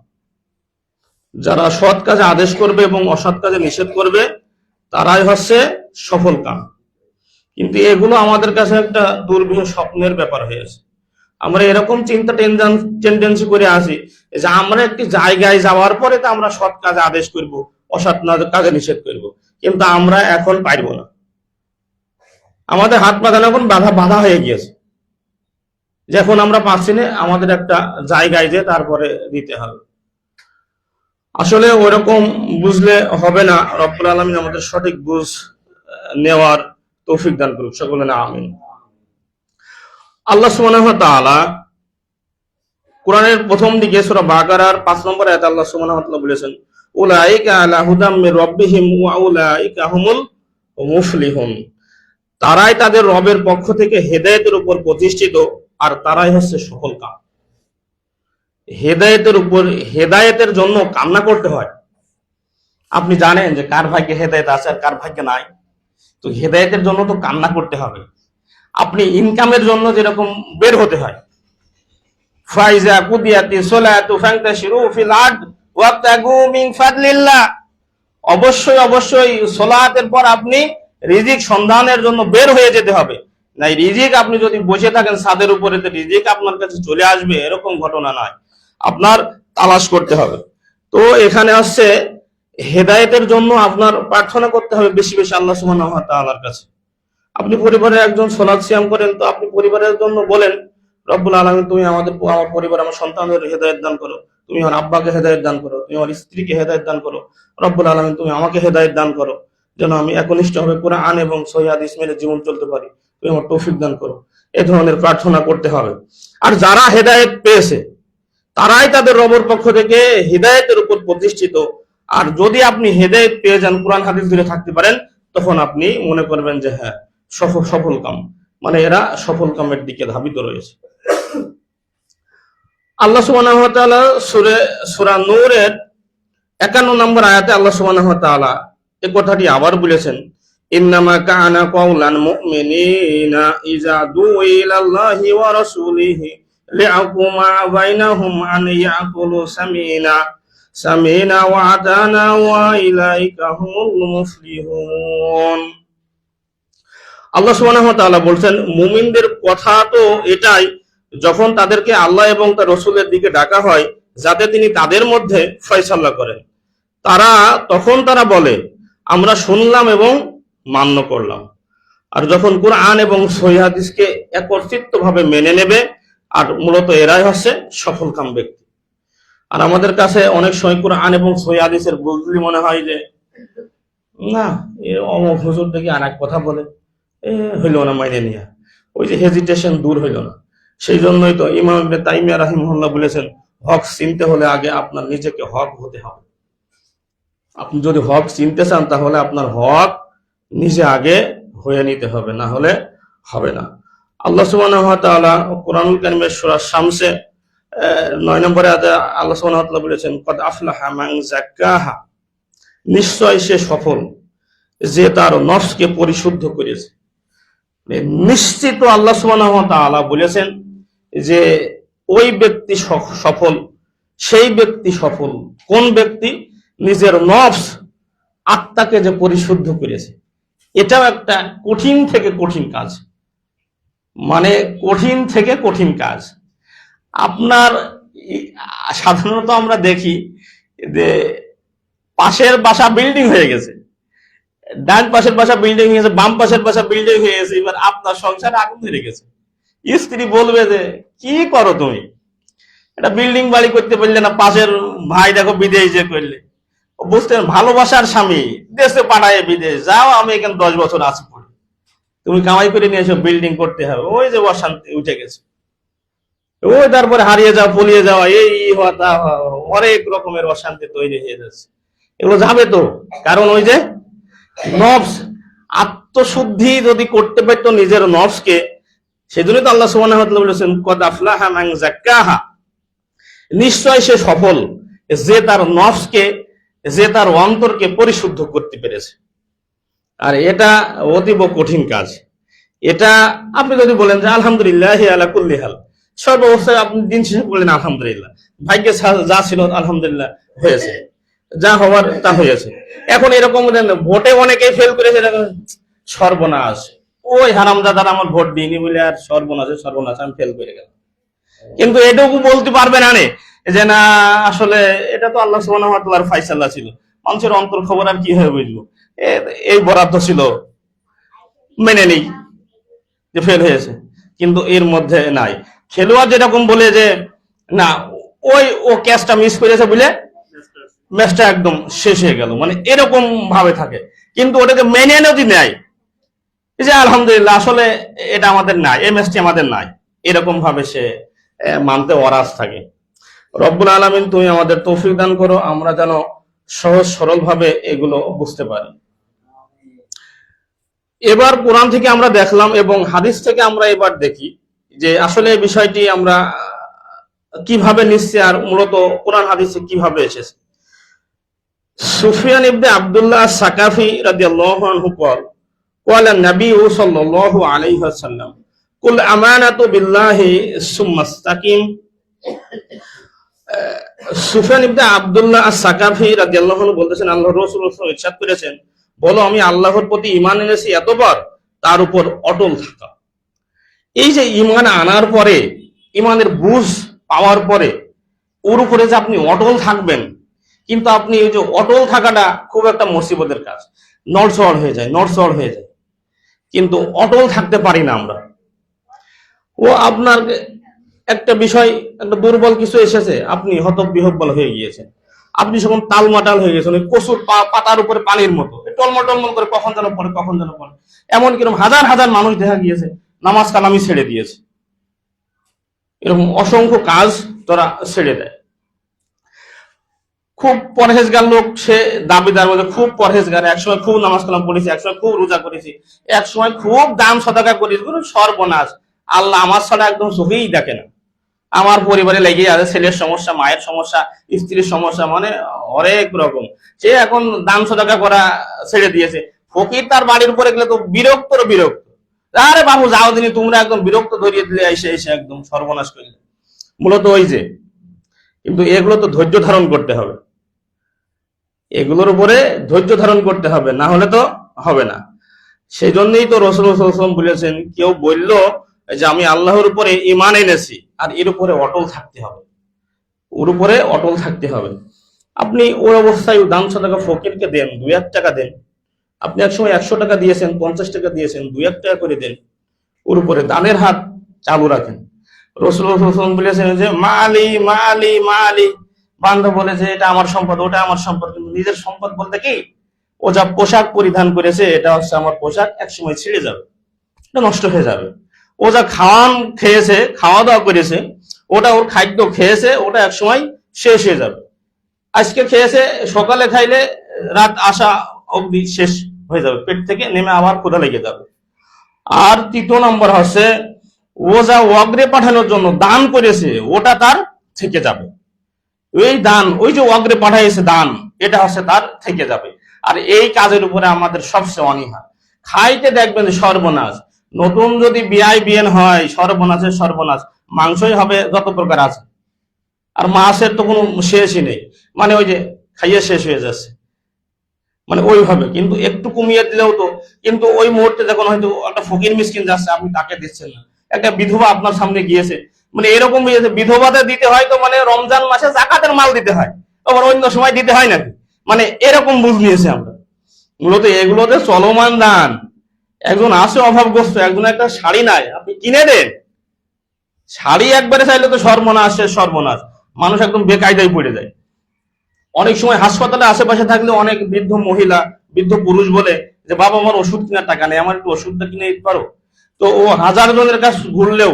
যারা সৎ কাজে আদেশ করবে এবং অসৎ কাজে নিষেধ করবে তারাই হচ্ছে সফল কাম। কিন্তু এগুলো আমাদের কাছে একটা দুর্বিহ স্বপ্নের ব্যাপার হয়েছে। আমরা এরকম চিন্তা টেন্ডেন্সি করে আসি যে আমরা একটি জায়গায় যাওয়ার পরে তো আমরা সৎ কাজে আদেশ করব, অসৎ কাজে নিষেধ করব, কিন্তু আমরা এখন পারব না। আমাদের হাত বাঁধানো এখন বাধা হয়ে গিয়েছে, যে এখন আমরা পাচ্ছি না, আমাদের একটা জায়গায় যে তারপরে দিতে হবে। আসলে ওইরকম বুঝলে হবে না। রব্বুল আলামিন আমাদের সঠিক বুঝ নেওয়ার তৌফিক দান করুক, সকলে না আমিন। আল্লাহ সুবহানাহু ওয়া তাআলা কোরআনের প্রথম দিকে সূরা বাকারার 5 নম্বর আয়াতে আল্লাহ সুবহানাহু ওয়া তাআলা বলেছেন উলাইকা আলা হুদাম মির রাব্বিহিম ওয়া উলাইকা হুমুল মুফলিহুন। তারাই তাদের রবের পক্ষ থেকে হেদায়েতের উপর প্রতিষ্ঠিত, আর তারাই হচ্ছে সফল কাম। হেদায়েতের উপর, হেদায়েতের জন্য কামনা করতে হয়। আপনি জানেন যে কার ভাগ্যে হেদায়েত আছে আর কার ভাগ্যে নাই, তো হেদায়েতের জন্য তো কামনা করতে হবে। আপনি ইনকামের জন্য যেরকম বের হতে হয়, ফাইজা কুদিয়াতি সলাতু ফান্তাশিরু ফিল আরদ ওয়াবতাগু মিন ফাদলিল্লাহ। অবশ্যই সালাতের পর আপনি রিজিক সন্ধানের জন্য বের হয়ে যেতে হবে। নাই রিজিক আপনি যদি বসে থাকেন ছাদের উপরে তো রিজিক আপনার কাছে চলে আসবে এরকম ঘটনা নয়, আপনার তালাশ করতে হবে। তো এখানে আসছে হেদায়েতের জন্য আপনার প্রার্থনা করতে হবে বেশি বেশি আল্লাহ সুবহানাহু ওয়া তাআলার কাছে। আপনি পরিবারের একজন সালাত সিয়াম করেন, তো আপনি পরিবারের জন্য বলেন রব্বুল আলামিন তুমি আমার পরিবার, আমার সন্তানদের হেদায়েত দান করো, তুমি আমার আব্বাকে হেদায়েত দান করো, তুমি আমার স্ত্রীকে হেদায়েত দান করো, রব্বুল আলামিন তুমি আমাকে হেদায়েত দান করো, যেন আমি একনিষ্ঠভাবে কোরআন এবং সহিহ হাদিস মেনে জীবন চলতে পারি, তুমি আমার তৌফিক দান করো। এই ধরনের প্রার্থনা করতে হবে। আর যারা হেদায়েত পেয়েছে তারাই তাদের রবের পক্ষ থেকে হেদায়েতের উপর প্রতিষ্ঠিত। আর যদি আপনি হেদায়েত পেয়ে যান, কোরআন হাদিস ধরে থাকতে পারেন, তখন আপনি মনে করবেন যে হ্যাঁ সফল কাম, মানে এরা সফল কামের দিকে ধাবিত রয়েছে। আল্লাহ সুবহানাহু ওয়া তাআলা সূরা নূরের 51 নম্বর আয়াতে আল্লাহ সুবহানাহু ওয়া তাআলা এই কথাটি আবার বলেছেন ইন্নামা কানা কাউলাল মুমিনিনা ইযা দুউ ইলাল্লাহি ওয়া রাসূলিহি লিয়াকুমা বাইনাহুম আন ইয়াকুলু সামিনা ওয়া আতানা ওয়া ইলাইকা হুমুল মুফলিহুন। আল্লাহ সুবহানাহু ওয়া তাআলা বলছেন মুমিনদের কথা তো এটাই, যখন তাদেরকে আল্লাহ এবং তার রাসূলের দিকে ডাকা হয় যাতে তিনি তাদের মধ্যে ফয়সালা করেন, তখন তারা বলে আমরা শুনলাম এবং মান্য করলাম। আর যখন কুরআন এবং সহিহ হাদিসকে একত্রিতভাবে মেনে নেবে, আর মূলত এরাই হচ্ছে সফলকাম ব্যক্তি। আর আমাদের কাছে অনেক সময় কুরআন এবং সহিহ হাদিসের বুঝলি মনে হয় যে না অমুক হুজুর দেখি আর এক কথা বলে, হইল না মাইনে নিয়া, ওই যে হেজিটেশন দূর হইল না। সেই জন্যই তো ইমাম ইবনে তাইমিয়া রাহিমাহুল্লাহ বলেছেন হক চিনতে হলে আগে আপনার নিজেকে হক হতে হবে। আপনি যদি হক চিনতে চান তাহলে আপনার হক নিজে আগে হয়ে নিতে হবে, না হলে হবে না। আল্লাহ সুবহানাহু ওয়া তাআলা কোরআনুল কারীমের সূরা শামসে 9 নম্বরে আল্লাহ সুবহানাহু ওয়া তাআলা বলেছেন কদ আফলাহা মান যাক্কাহা, নিশ্চয় সে সফল যে তার নফসকে পরিশুদ্ধ করেছে। নিশ্চিত আল্লাহ সুবহানাহু ওয়া তাআলা বলেছেন যে ওই ব্যক্তি সফল, সেই ব্যক্তি সফল কোন ব্যক্তি নিজের নফস আত্মাকে যে পরিশুদ্ধ করেছে। এটাও একটা কঠিন থেকে কঠিন কাজ, মানে কঠিন থেকে কঠিন কাজ। আপনার সাধারণত আমরা দেখি যে পাশের বাসা বিল্ডিং হয়ে গেছে, ডান পাশের বাসা বিল্ডিং হয়ে গেছে, বাম পাশের বাসা বিল্ডিং হয়ে গেছে, এবার আপনার সংসারে আগুন ধরে গেছে। স্ত্রী বলবে যে কি করো তুমি, এটা বিল্ডিং বাড়ি করতে পারলে না, পাশের ভাই দেখো বিদেশ যে করলে। বুঝতেন ভালোবাসার স্বামী দেশে পাঠায় বিদেশ যাও, আমি এখানে 10 বছর আছি পড়ে, তুমি কামাই করে নিয়ে এসো বিল্ডিং করতে হবে, ওই যে অশান্তি উঠে গেছে। ওই তারপরে হারিয়ে যাওয়া, পলিয়ে যাওয়া, এই হওয়া তা হওয়া, অনেক রকমের অশান্তি তৈরি হয়ে যাচ্ছে। এগুলো যাবে তো, কারণ ওই যে নফস, আত্মশুদ্ধি যদি করতে পারতো নিজের নফসকে, সেজন্যই তো আল্লাহ সুবহানাহু ওয়া তাআলা বলেছেন কদ আফলাহা মান যাক্কাহা, নিশ্চয় সে সফল যে তার নফসকে, যে তার অন্তরকে পরিশুদ্ধ করতে পেরেছে। আর এটা অতীব কঠিন কাজ। এটা আপনি যদি বলেন যে আলহামদুলিল্লাহ আলা কুল্লি হাল, সর্বাবস্থায় আপনি দিন শেষে বললেন আলহামদুলিল্লাহ, ভাগ্যে যা ছিল আলহামদুলিল্লাহ হয়েছে, যা হওয়ার তা হয়েছে। এখন এরকম ভোটে অনেকেই ফেল করেছে, সর্বনাশ, ওই হারামজাদার আমার ভোট দিইনি বলে আর সর্বনাশে সর্বনাশ, আমি ফেল করে গেলাম। কিন্তু এটুকু বলতে পারবে না যে না আসলে এটা তো আল্লাহ সুবহানাহু ওয়া তাআলার ফায়সালা ছিল, মানুষের অন্তর খবর আর কি হয়ে বুঝবো, এই বরাদ্দ ছিল, মেনে নেই যে ফেল হয়েছে। কিন্তু এর মধ্যে নাই। খেলোয়াড় যেরকম বলে যে না ও ক্যাচটা মিস করেছে বলে ম্যাচটা একদম শেষ হয়ে গেল, মানে এরকম ভাবে থাকে। কিন্তু ওটাকে মেনে যদি নেয় যে আলহামদুলিল্লাহ আসলে এটা আমাদের নাই, এই ম্যাচটি আমাদের নাই, এরকম ভাবে সে মানতে অরাজ থাকে। রব্বুল আলামিন তুমি আমাদের তৌফিক দান করো, আমরা যেন সহজ সরল ভাবে এগুলো বুঝতে পারি। এবার কোরআন থেকে আমরা দেখলাম এবং হাদিস থেকে আমরা এবার দেখি যে আসলে এই বিষয়টি আমরা কিভাবে নিচ্ছি আর মূলত কোরআন হাদিসে কিভাবে এসেছে। সুফিয়ান ইবনে আব্দুল্লাহ সাকাফি রাদিয়াল্লাহু আনহু قال النبي صلى الله عليه وسلم কুল আমানাতু বিল্লাহি সুম্মা ইসতাকিম। সুফিয়ান ইবনে আব্দুল্লাহ আস-সাকাফি রাদিয়াল্লাহু আনহু বলতেছেন আল্লাহর রাসূল সাল্লাল্লাহু আলাইহি ওয়াসাল্লাম ইরশাদ করেছেন, বলো আমি আল্লাহর প্রতি ঈমান এনেছি এতবার, তার উপর অটল থাকা। এই যে ঈমান আনার পরে, ঈমানের বুঝ পাওয়ার পরে ওর উপরে যে আপনি অটল থাকবেন, কিন্তু আপনি এই যে অটল থাকাটা খুব একটা মুসিবতের কাজ, নড়চড় হয়ে যায়, নড়চড় হয়ে যায়, কিন্তু অটল থাকতে পারি না আমরা। ও আপনার একটা বিষয়, একটা দুর্বল কিছু এসেছে, আপনি হতবিহ্বল হয়ে গিয়েছেন, আপনি যখন তালমাটাল হয়ে গেছেন, ওই কচুর পাতার উপরে পানির মতো টলমল টলমল করে কখন যেন পড়ে, কখন যেন পড়ে। এমন কিরকম হাজার হাজার মানুষ দেখা গিয়েছে নামাজ কালামি ছেড়ে দিয়েছে, এরকম অসংখ্য কাজ তোরা ছেড়ে দেয়। খুব পরহেজগার লোক, সে দাবিদার মধ্যে খুব পরহেজগার, একসময় খুব নামাজ কালাম পড়েছি, একসময় খুব রোজা করেছি, একসময় খুব দান সদাকা করেছি, সর্বনাশ, আল্লাহ আমার ছাড়া একদম চোখেই দেখে না, আমার পরিবারে লেগে আছে, ছেলের সমস্যা, মায়ের সমস্যা, স্ত্রীর সমস্যা, মানে অনেক রকম। সে এখন দান সদাকা করা ছেড়ে দিয়েছে। ফকির তার বাড়ির উপরে গেলে তো বিরক্ত, আরে বাবু যাও দিনি, তোমরা একদম বিরক্ত ধরিয়ে দিলে, এসে এসে একদম সর্বনাশ করলে। মূলত ওই যে, কিন্তু এগুলো তো ধৈর্য ধারণ করতে হবে, এগুলোর উপরে ধৈর্য ধারণ করতে হবে, না হলে তো হবে না। সেই জন্যই তো রাসূলুল্লাহ সাল্লাল্লাহু আলাইহি ওয়াসাল্লাম বলেছেন, কেউ বলল যে আমি আল্লাহর উপরে ঈমান এনেছি, আর এর উপরে অটল থাকতে হবে, ওর উপরে অটল থাকতে হবে। আপনি ওর অবস্থায় দান সদাকা ফকিরকে দেন, 2-1 টাকা দেন, আপনি একসময় 100 টাকা দিয়েছেন, 50 টাকা দিয়েছেন, 2-1 টাকা করে দেন, ওর উপরে দানের হাত চালু রাখেন। রাসূলুল্লাহ সাল্লাল্লাহু আলাইহি ওয়াসাল্লাম বলেছেন যে মালি মালি মালি, বান্দা বলে যে এটা আমার সম্পদ, ওটা আমার সম্পদ, কিন্তু নিজের সম্পদ বলতে কি, ও যা পোশাক পরিধান করেছে এটা হচ্ছে আমার পোশাক, একসময় ছিঁড়ে যাবে, এটা নষ্ট হয়ে যাবে। ও যা খেয়েছে, খাওয়া দাওয়া করেছে, ওটা ওর খাদ্য খেয়েছে, ওটা একসময় শেষ হয়ে যাবে। আজকে খেয়েছে, সকালে খাইলে রাত আসা অবধি শেষ হয়ে যাবে, পেট থেকে নেমে আবার ক্ষুধা লেগে যাবে। আর 3 নম্বর হচ্ছে ও যা অগ্রে পাঠানোর জন্য দান করেছে, ওটা তার থেকে যাবে। ওই দান, ওই যে অগ্রে পাঠাইছে দান, এটা হচ্ছে তার থেকে যাবে। আর এই কাজের উপরে আমাদের সবচেয়ে অনীহা। খাইতে দেখবেন সর্বনাশ, নতুন যদি বিয়েন হয়, সর্বনাশের সর্বনাশ, মাংসই হবে যত প্রকার আছে, আর মাছের তো কোনো শেষই নেই, মানে ওই যে খাইয়ে শেষ হয়ে যাচ্ছে, মানে ওইভাবে। কিন্তু একটু কমিয়ে দিলেও তো, কিন্তু ওই মুহূর্তে যখন হয়তো একটা ফকির মিসকিন যাচ্ছে, আপনি তাকে দিচ্ছেন না, একটা বিধবা আপনার সামনে গিয়েছে, মানে এরকম বিধবাদের দিতে হয় তো, মানে রমজান মাসে যাকাতের মাল দিতে হয়, আবার অন্য সময় দিতে হয় নাকি, মানে এরকম বুঝ নিয়েছে আমরা। মূলত এগুলোতে চলমান দান। একজন আছে অভাবগ্রস্ত, একজন একটা শাড়ি নাই, আপনি কিনে দেন, শাড়ি একবারে চাইলে তো সর্বনাশ, সর্বনাশ, মানুষ একদম বেকায়দায় পড়ে যায়। অনেক সময় হাসপাতালে আশেপাশে থাকলে অনেক বৃদ্ধ মহিলা, বৃদ্ধ পুরুষ বলে যে বাবা আমার ওষুধ কেনার টাকা নেই, আমার একটু ওষুধটা কিনে দিতে পারো। তো ও 1000 জনের কাছে ঘুরলেও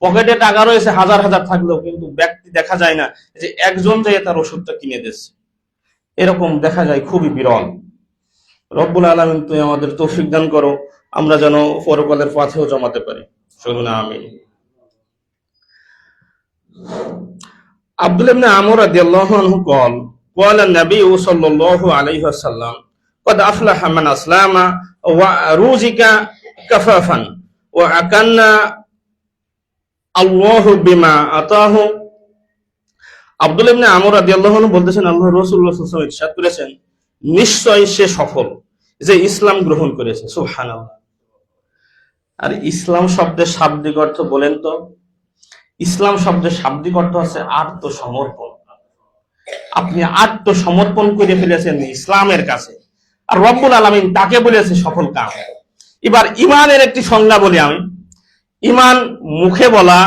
পকেটে টাকা রয়েছে হাজার হাজার থাকলেও কিন্তু ব্যক্তি দেখা যায় না যে একজন যে তার ওষুধটা কিনে দিচ্ছে, এরকম দেখা যায় খুবই বিরল। রব্বুল আলামিন তুমি আমাদের তৌফিক দান করো, আমরা যেন পরকালের পথেও জমাতে পারি। শুনুন আমিন। আব্দুল্লাহ ইবনে আমর রাদিয়াল্লাহু আনহু قال قال النبي صلى الله عليه وسلم قد أفلح من أسلم ورزق كفافا وأكن الله بما أتاه। আব্দুল্লাহ ইবনে আমর রাদিয়াল্লাহু আনহু বলতেছেন, আল্লাহর রাসূল সাল্লাল্লাহু আলাইহি ওয়াসাল্লাম ইরশাদ করেছেন, নিশ্চয় সে সফল যে ইসলাম গ্রহণ করেছে। সুবহানাল্লাহ। আর ইসলাম শব্দের শাব্দিক অর্থ বলেন তো? ইসলাম শব্দের শাব্দিক অর্থ হচ্ছে আত্মসমর্পণ। আপনি আত্মসমর্পণ করে ফেলেছেন ইসলামের কাছে, আর রব্বুল আলামিন তাকে বলেছে সফল কাম। এবার ইমানের একটি সংজ্ঞা বলি আমি। ইমান মুখে বলা,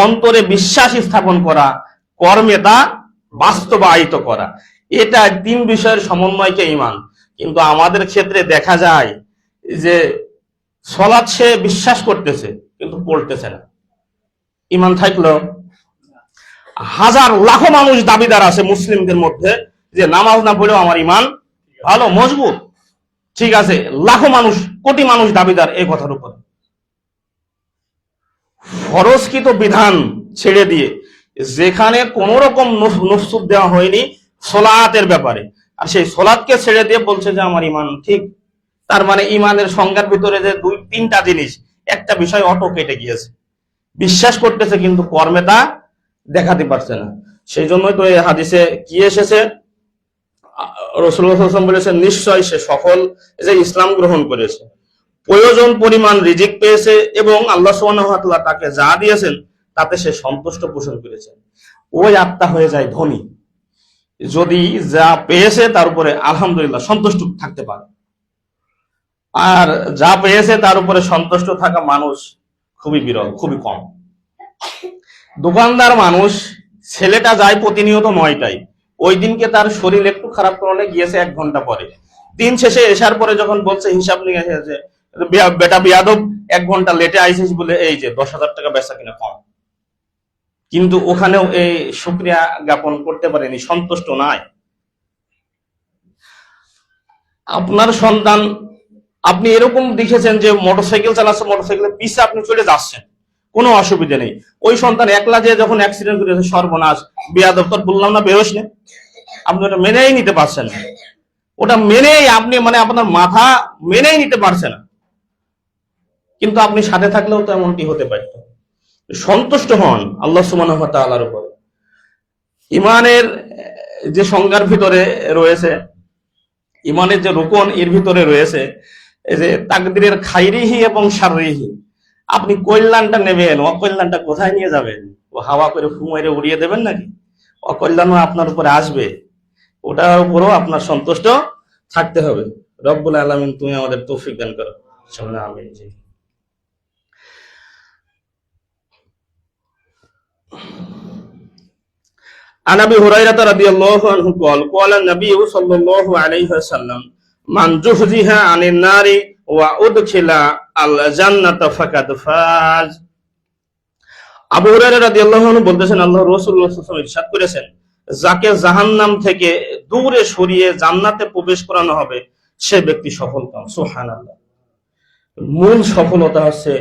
অন্তরে বিশ্বাস স্থাপন করা, কর্মে তা বাস্তবায়িত করা, এটা তিন বিষয়ের সমন্বয়কে ইমান। কিন্তু আমাদের ক্ষেত্রে দেখা যায় যে সালাত সে বিশ্বাস করতেছে কিন্তু পড়তেছে না। ইমান থাকলো হাজার লাখো মানুষ দাবিদার আছে মুসলিমদের মধ্যে যে নামাজ না পড়লেও আমার ইমান ভালো মজবুত, ঠিক আছে, লাখো মানুষ, কোটি মানুষ দাবিদার এই কথার উপর। ফরজকৃত বিধান ছেড়ে দিয়ে যেখানে কোন রকম নফসুদ দেওয়া হয়নি সলাতের ব্যাপারে, আর সেই সলাতকে ছেড়ে দিয়ে বলছে যে আমার ইমান ঠিক। তার মানে ইমানের সংজ্ঞার ভিতরে যে দুই তিনটা জিনিস, একটা বিষয় অটো কেটে গিয়েছে। বিশ্বাস করতেছে কিন্তু কর্মে তা দেখাতে পারছে না। সেই জন্যই তো এই হাদিসে কি এসেছে, রাসূলুল্লাহ সাল্লাল্লাহু আলাইহি ওয়াসাল্লাম বলেছেন, নিশ্চয় সে সফল যে ইসলাম গ্রহণ করেছে, প্রয়োজন পরিমাণ রিজিক পেয়েছে এবং আল্লাহ সুবহানাহু ওয়া তাআলা তাকে যা দিয়েছেন তাতে সে সন্তুষ্ট পোষণ করেছে। ওই আত্মা হয়ে যায় ধনী যদি যা পেয়েছে তার উপরে আলহামদুলিল্লাহ সন্তুষ্ট থাকতে পারে। আর যা পেয়েছে তার উপরে সন্তুষ্ট থাকা মানুষ খুবই বিরল, খুবই কম। দোকানদার মানুষ, ছেলেটা যায় প্রতিনিয়ত 9টায়, ওই দিনকে তার শরীর একটু খারাপ করলে গিয়েছে 1 ঘন্টা পরে। দিন শেষে এসার পরে যখন বলছে হিসাব নিয়ে এসেছে, বেটা বিয়াদব 1 ঘন্টা লেটে আইছিস বলে এই যে 10,000 টাকা বেচা কিনা কম। কিন্তু ওখানেও এই শুকরিয়া জ্ঞাপন করতে পারেনি, সন্তুষ্ট নাই। আপনার সন্তান, আপনি এরকম দেখেছেন যে মোটরসাইকেল চালাচ্ছে, মোটরসাইকেলের পিছে আপনি চলে যাচ্ছেন, কোনো অসুবিধা নেই। ওই সন্তান একলা যে যখন অ্যাক্সিডেন্ট করেছে, সর্বনাশ, বিয়াদব, তোর বললাম না বেরোস না, আপনি ওটা মেনেই নিতে পারছেন না। ওটা মেনেই আপনি মানে আপনার মাথা মেনেই নিতে পারছে না। কিন্তু আপনি সাথে থাকলেও তো এমনটি হতে পারত। সন্তুষ্ট হন আল্লাহ সুবহানাহু ওয়া তাআলার উপর। ইমানের যে সংজ্ঞার ভিতরে রয়েছে, ইমানের যে রুকন এর ভিতরে রয়েছে এই যে তাকদীরের খাইরিহি এবং শাররিহি। আপনি কল্যাণটা নেবেন, অকল্যাণটা কোথায় নিয়ে যাবেন? ও হাওয়া করে ফুমাইরে উড়িয়ে দেবেন নাকি? অকল্যাণও আপনার উপরে আসবে, ওটার উপরও আপনার সন্তুষ্ট থাকতে হবে। রব্বুল আলামিন তুমি আমাদের তৌফিক দান করো। আমিন। عن ابي هريره رضي الله عنه قال قال النبي صلى الله عليه وسلم من زحزح عن النار وادخل الجنه فقد فاز। আবু হুরায়রা রাদিয়াল্লাহু আনহু বলতেছেন, আল্লাহর রাসূল সাল্লাল্লাহু আলাইহি ওয়াসাল্লাম ইরশাদ করেছেন, যাকে জাহান্নাম থেকে দূরে সরিয়ে জান্নাতে প্রবেশ করানো হবে সে ব্যক্তি সফলকাম। সুবহানাল্লাহ। মূল সফলতা হচ্ছে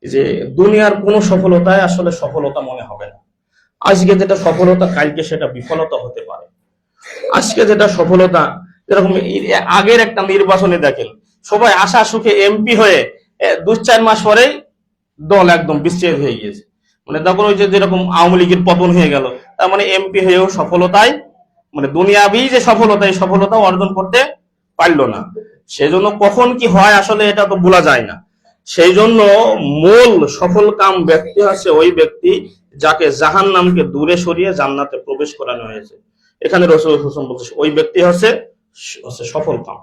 যে দুনিয়ার কোনো সফলতায় আসলে সফলতা মনে হবে না। আজকে যেটা সফলতা কালকে সেটা বিফলতা হতে পারে। আজকে যেটা সফলতা, যেরকম আগের একটা নির্বাচনে দেখেন, সবাই আশা সুখে এমপি হয়ে 2-4 মাস পরেই দল একদম বিচ্ছেদ হয়ে গিয়েছে। মানে তখন ওই যে যেরকম আওয়ামী লীগের পতন হয়ে গেল, তার মানে এমপি হয়েও সফলতায় মানে দুনিয়াবি যে সফলতা, এই সফলতা অর্জন করতে পারল না। সেই জন্য কখন কি হয় আসলে এটা তো বলা যায় না। সেই জন্য মূল সফল কাম ব্যক্তি হচ্ছে ওই ব্যক্তি যাকে জাহান্নামকে দূরে সরিয়ে জান্নাতে প্রবেশ করানো হয়েছে। এখানে রাসূল সাল্লাল্লাহু আলাইহি ওয়াসাল্লাম বলছে ওই ব্যক্তি হচ্ছে সফল কাম।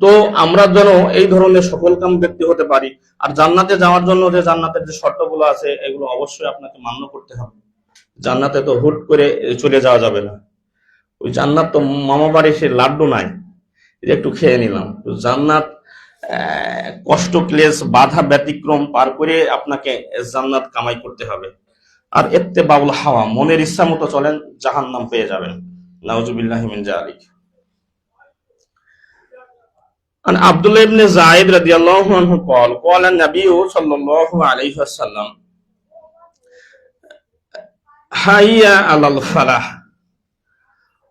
তো আমরা যেন এই ধরনের সফল কাম ব্যক্তি হতে পারি। আর জান্নাতে যাওয়ার জন্য যে জান্নাতের যে শর্তগুলো আছে এগুলো অবশ্যই আপনাকে মান্য করতে হবে। জান্নাতে তো হুট করে চলে যাওয়া যাবে না। ওই জান্নাত তো মামা বাড়ি সে লাড্ডু নাই যে একটু খেয়ে নিলাম। তো জান্নাত কষ্ট ক্লেশ বাধা ব্যতিক্রম পার করে আপনাকে জান্নাত কামাই করতে হবে। আর ইত্তেবাউল হাওয়া, মনের ইচ্ছা মতো চলেন, জাহান্নাম পেয়ে যাবেন। নাউজুবিল্লাহি মিন যালিক। عن عبد الله بن زايد رضي الله عنه قال قال النبي صلى الله عليه وسلم হাইয়া আলাল ফালাহ।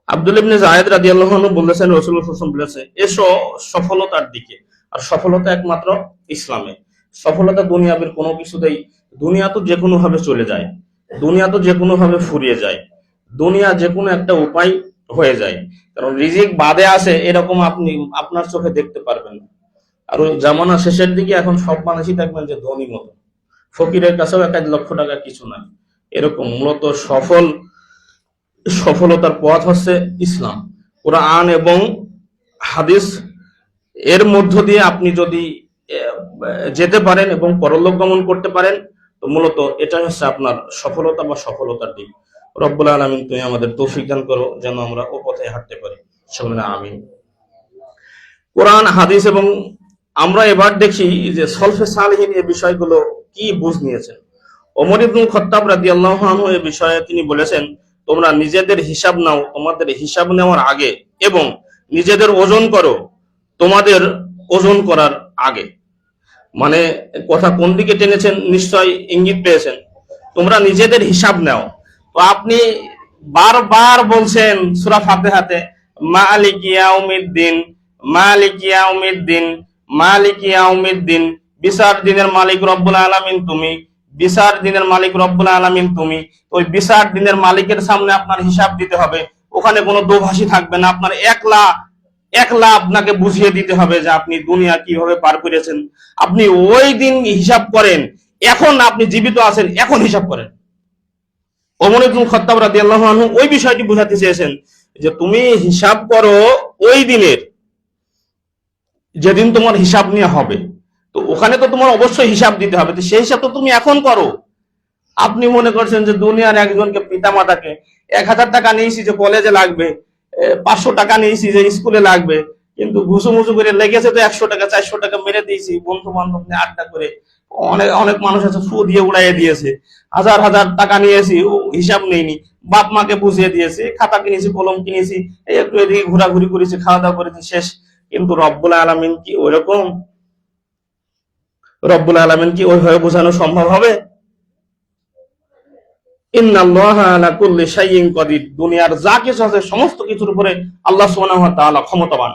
আব্দুল্লাহ ইবনে যায়েদ রাদিয়াল্লাহু আনহু বলেছেন, রাসূলুল্লাহ সাল্লাল্লাহু আলাইহি ওয়াসাল্লাম বলেছেন, এসো সফলতার দিকে। আর সফলতা একমাত্র ইসলামে। সফলতা দুনিয়াবের কোনো কিছুতেই, দুনিয়া তো যে কোনো ভাবে চলে যায়, দুনিয়া তো যে কোনো ভাবে ফুরিয়ে যায়, দুনিয়া যে কোনো একটা উপায় হয়ে যায়। কারণ রিজিক বাদে আসে এরকম আপনি আপনার চোখে দেখতে পারবেন না। আর ওই জামানা শেষের দিকে এখন সব মানুষই দেখবেন যে ধনী মতো, ফকিরের কাছেও 1 লক্ষ টাকা কিছু নাই এরকম। মূলত সফলতার পথ হচ্ছে ইসলাম, কোরআন এবং হাদিস। এর মধ্য দিয়ে আপনি যদি যেতে পারেন এবং পরলোক গমন করতে পারেন, তো মূলত এটা হচ্ছে আপনার সফলতা বা সফলতার দিক। রব্বুল আলামিন তুমি আমাদের তৌফিক দান করো যেন আমরা ও পথে হাঁটতে পারি। সকলে আমিন। কোরআন হাদিস এবং আমরা এবার দেখি যে সলফে সালেহিন এই বিষয়গুলো কি বুঝ নিয়েছেন। ওমর ইবনুল খাত্তাব রাদিয়াল্লাহু আনহু এই বিষয়ে তিনি বলেছেন, তোমরা নিজেদের হিসাব নাও তোমাদের হিসাব নেওয়ার আগে, এবং নিজেদের ওজন করো তোমাদের ওজন করার আগে। মানে কথা কোন দিকে টেনেছেন নিশ্চয় ইঙ্গিত পেয়েছেন। তোমরা নিজেদের হিসাব নাও। তো আপনি বারবার বলছেন সূরা ফাতিহাতে, মালিক ইয়াউমিদ্দিন, মালিক ইয়াউমিদ্দিন, মালিক ইয়াউমিদ্দিন। বিচার দিনের মালিক রব্বুল আলামিন তুমি, বিচার দিনের মালিক রব্বুল আলামিন তুমি। ওই বিচার দিনের মালিকের সামনে আপনার হিসাব দিতে হবে। ওখানে কোনো দোভাষী থাকবে না। আপনার একলা আপনাকে বুঝিয়ে দিতে হবে যে আপনি দুনিয়া কিভাবে পার করেছেন। আপনি ওই দিন হিসাব করেন, এখন আপনি জীবিত আছেন, এখন হিসাব করেন। ওমর ইবনুল খাত্তাব রাদিয়াল্লাহু আনহু ওই বিষয়টি বোঝাতে চেয়েছেন যে তুমি হিসাব করো ওই দিনের, যেদিন তোমার হিসাব নিয়ে হবে। তো ওখানে তো তোমার অবশ্যই হিসাব দিতে হবে, তো সেই হিসাব তো তুমি এখন করো। আপনি মনে করছেন যে দুনিয়ার একজনকে পিতা মাতাকে 1000 টাকা নিয়েছি যে কলেজে লাগবে, 500 টাকা নিয়েছি যে স্কুলে লাগবে, কিন্তু ঘুষুমুসু করে লেগেছে তো 100 টাকা 400 টাকা মেরে দিয়েছি, বন্ধু বান্ধব নিয়ে আড্ডা করে। অনেক মানুষ আছে ফু দিয়ে উড়াইয়ে দিয়েছে। হাজার হাজার টাকা নিয়েছি, হিসাব নেইনি। বাপ মাকে বুঝিয়ে দিয়েছি, খাতা কিনেছি, কলম কিনেছি, একটু এদিকে ঘোরাঘুরি করেছি, খাওয়া দাওয়া করেছি, শেষ। কিন্তু রব্বুল আলামিন কি ওইরকম? রব্বুল আলামিন কি ওইভাবে বোঝানো সম্ভব হবে? ইন্নাল্লাহা আলা কুল্লি শাইইন কাদির। দুনিয়ার যা কিছু আছে সমস্ত কিছুর উপরে আল্লাহ সুবহানাহু ওয়া তাআলা ক্ষমতাবান।